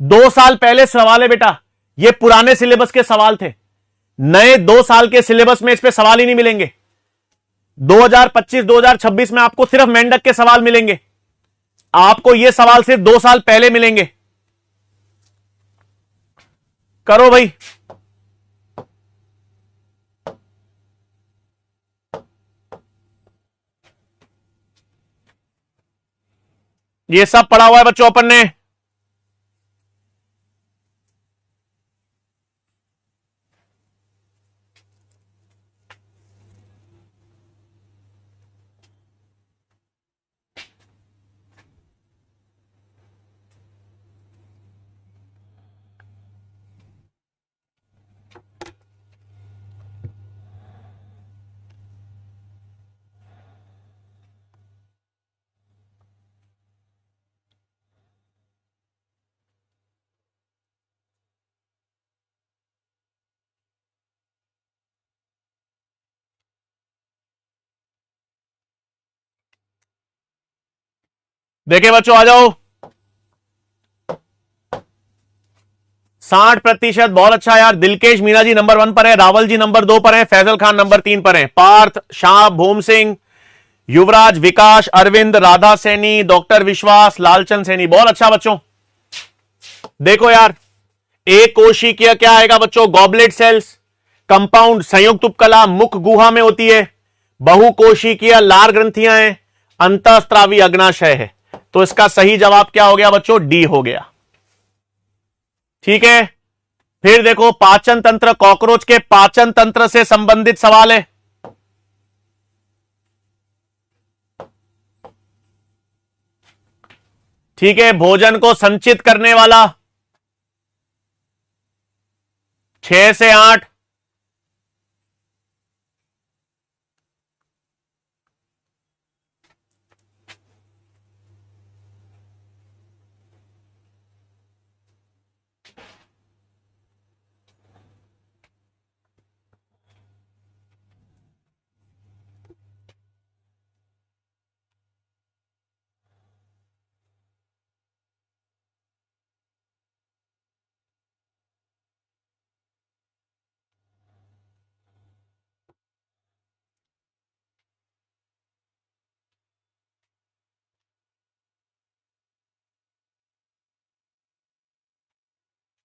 2 साल पहले सवाल है बेटा। ये पुराने सिलेबस के सवाल थे, नए 2 साल के सिलेबस में इस पे सवाल ही नहीं मिलेंगे। 2025-2026 में आपको सिर्फ मेंढक के सवाल मिलेंगे, आपको ये सवाल सिर्फ 2 साल पहले मिलेंगे। करो भाई। ये सब पढ़ा हुआ है बच्चों अपन ने। देखिए बच्चों, आ जाओ। 60%, बहुत अच्छा यार। दिलकेश मीना जी नंबर 1 पर है, रावल जी नंबर 2 पर है, फैजल खान नंबर 3 पर है, पार्थ, शाह, भूम सिंह, युवराज, विकास, अरविंद, राधा सैनी, डॉक्टर विश्वास, लालचंद सैनी। बहुत अच्छा बच्चों। देखो यार, एक कोशिकीय क्या आएगा बच्चों, गॉबलेट सेल्स, कंपाउंड संयुक्त उपकला मुख गुहा में होती है, बहुकोशिकीय लार ग्रंथियां हैं, अंतःस्त्रावी अग्नाशय है। तो इसका सही जवाब क्या हो गया बच्चों, डी हो गया। ठीक है, फिर देखो पाचन तंत्र, कॉकरोच के पाचन तंत्र से संबंधित सवाल है। ठीक है, भोजन को संचित करने वाला 6 से 8,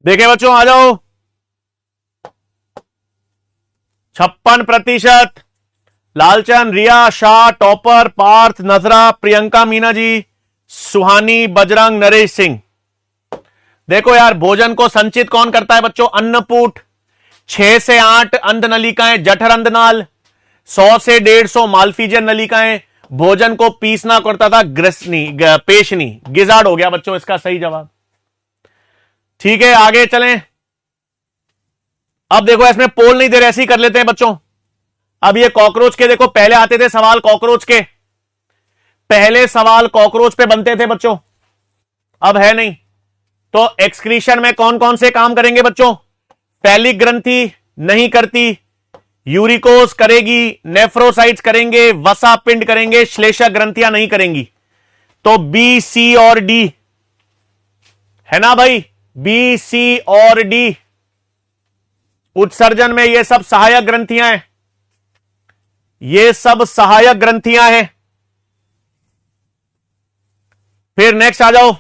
देखे बच्चों, आ जाओ। 56%। लालचंद, रिया, शाह, टॉपर, पार्थ, नजरा, प्रियंका, मीना जी, सुहानी, बजरंग, नरेश सिंह। देखो यार, भोजन को संचित कौन करता है बच्चों? अन्नपूट। 6 से 8 अंध नलिकाएं, जठर अंधनाल। 100 से 150 मालफीजियन नलिकाएं। भोजन को पीसना करता था ग्रसनी, पेशनी। गिजार्ड हो गया बच्चों इसका सही जवाब। ठीक है, आगे चलें। अब देखो, इसमें पोल नहीं दे रहे, ऐसे ही कर लेते हैं बच्चों। अब ये कॉकरोच के देखो, पहले आते थे सवाल कॉकरोच के, पहले सवाल कॉकरोच पे बनते थे बच्चों, अब है नहीं। तो एक्सक्रीशन में कौन कौन से काम करेंगे बच्चों? पैलिक ग्रंथि नहीं करती, यूरिकोस करेगी, नेफ्रोसाइट्स करेंगे, वसा पिंड करेंगे, श्लेषक ग्रंथियां नहीं करेंगी। तो बी, सी और डी है ना भाई, बी, सी और डी। उत्सर्जन में ये सब सहायक ग्रंथियां हैं, ये सब सहायक ग्रंथियां हैं। फिर नेक्स्ट आ जाओ।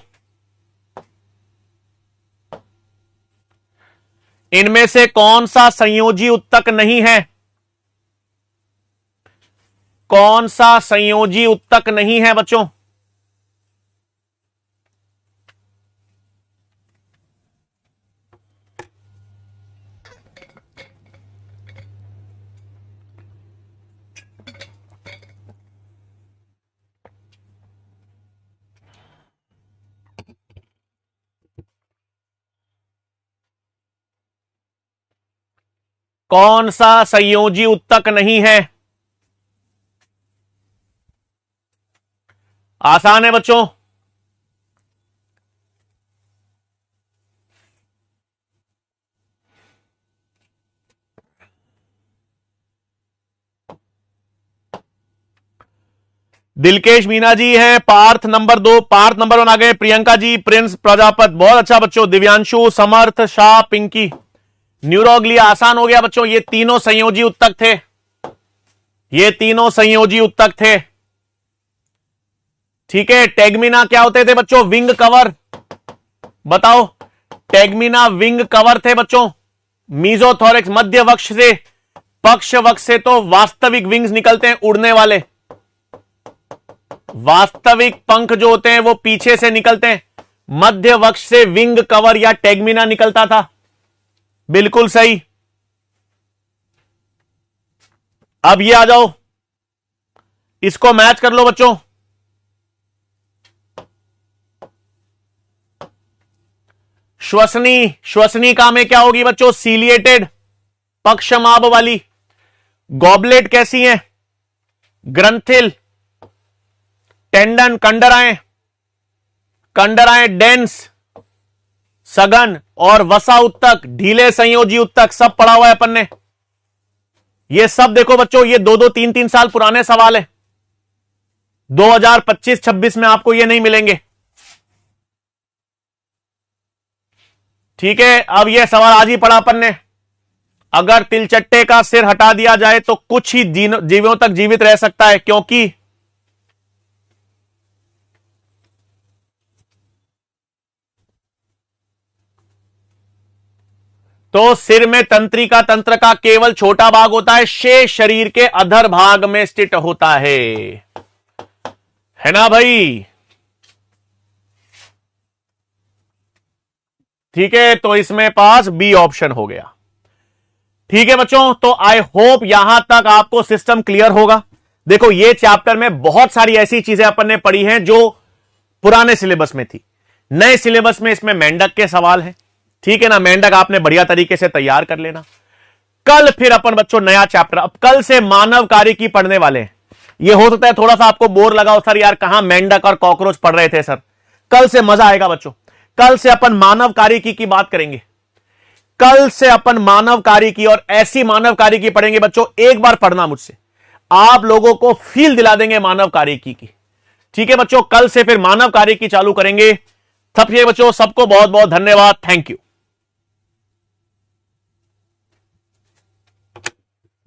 इनमें से कौन सा संयोजी उत्तक नहीं है? कौन सा संयोजी उत्तक नहीं है बच्चों? कौन सा संयोजी उत्तक नहीं है? आसान है बच्चों। दिलकेश मीना जी हैं, पार्थ नंबर 2, पार्थ नंबर 1 आ गए, प्रियंका जी, प्रिंस प्रजापत, बहुत अच्छा बच्चों, दिव्यांशु, समर्थ, शाह, पिंकी। न्यूरोग्लिया आसान हो गया बच्चों, ये तीनों संयोजी उत्तक थे, ये तीनों संयोजी उत्तक थे। ठीक है, टेगमिना क्या होते थे बच्चों? Wing cover. बताओ, टेगमिना विंग कवर थे बच्चों। मीजोथोरिक्स मध्य वक्ष से, पक्ष वक्ष से तो वास्तविक विंग्स निकलते हैं, उड़ने वाले। वास्तविक पंख जो होते हैं वो पीछे से निकलते हैं, मध्य वक्ष से विंग कवर या टेगमिना निकलता था। बिल्कुल सही। अब ये आ जाओ, इसको मैच कर लो बच्चों। श्वसनी, श्वसनी का में क्या होगी बच्चों? सीलिएटेड, पक्षमाभ वाली। गॉबलेट कैसी है? ग्रंथिल, टेंडन, कंडराएं, कंडराएं डेंस, सघन, और वसा उत्तक, ढीले संयोजी उत्तक, सब पढ़ा हुआ है अपन ने। ये सब देखो बच्चों, ये 2-2, 3-3 साल पुराने सवाल है, 2025-26 में आपको ये नहीं मिलेंगे। ठीक है, अब ये सवाल आज ही पढ़ा अपन ने। अगर तिलचट्टे का सिर हटा दिया जाए तो कुछ ही जीवों तक जीवित रह सकता है, क्योंकि तो सिर में तंत्रिका तंत्र का केवल छोटा भाग होता है, शेष शरीर के अधर भाग में स्थित होता है ना भाई? ठीक है, तो इसमें पास बी ऑप्शन हो गया। ठीक है बच्चों, तो आई होप यहां तक आपको सिस्टम क्लियर होगा। देखो, ये चैप्टर में बहुत सारी ऐसी चीजें अपन ने पढ़ी हैं जो पुराने सिलेबस में थी। नए सिलेबस में इसमें मेंढक के सवाल हैं, ठीक है ना? मेंढक आपने बढ़िया तरीके से तैयार कर लेना। कल फिर अपन बच्चों नया चैप्टर, अब कल से मानव कार्यकी पढ़ने वाले हैं। ये हो सकता है थोड़ा सा आपको बोर लगा हो, सर यार कहां मेंढक और कॉकरोच पढ़ रहे थे सर। कल से मजा आएगा बच्चों, कल से अपन मानव कार्यकी की बात करेंगे। कल से अपन मानव कार्यकी, और ऐसी मानव कार्यकी पढ़ेंगे बच्चों, एक बार पढ़ना मुझसे, आप लोगों को फील दिला देंगे मानव कार्यकी की। ठीक है बच्चों, कल से फिर मानव कार्यकी चालू करेंगे। तब ये बच्चों, सबको बहुत बहुत धन्यवाद, थैंक यू।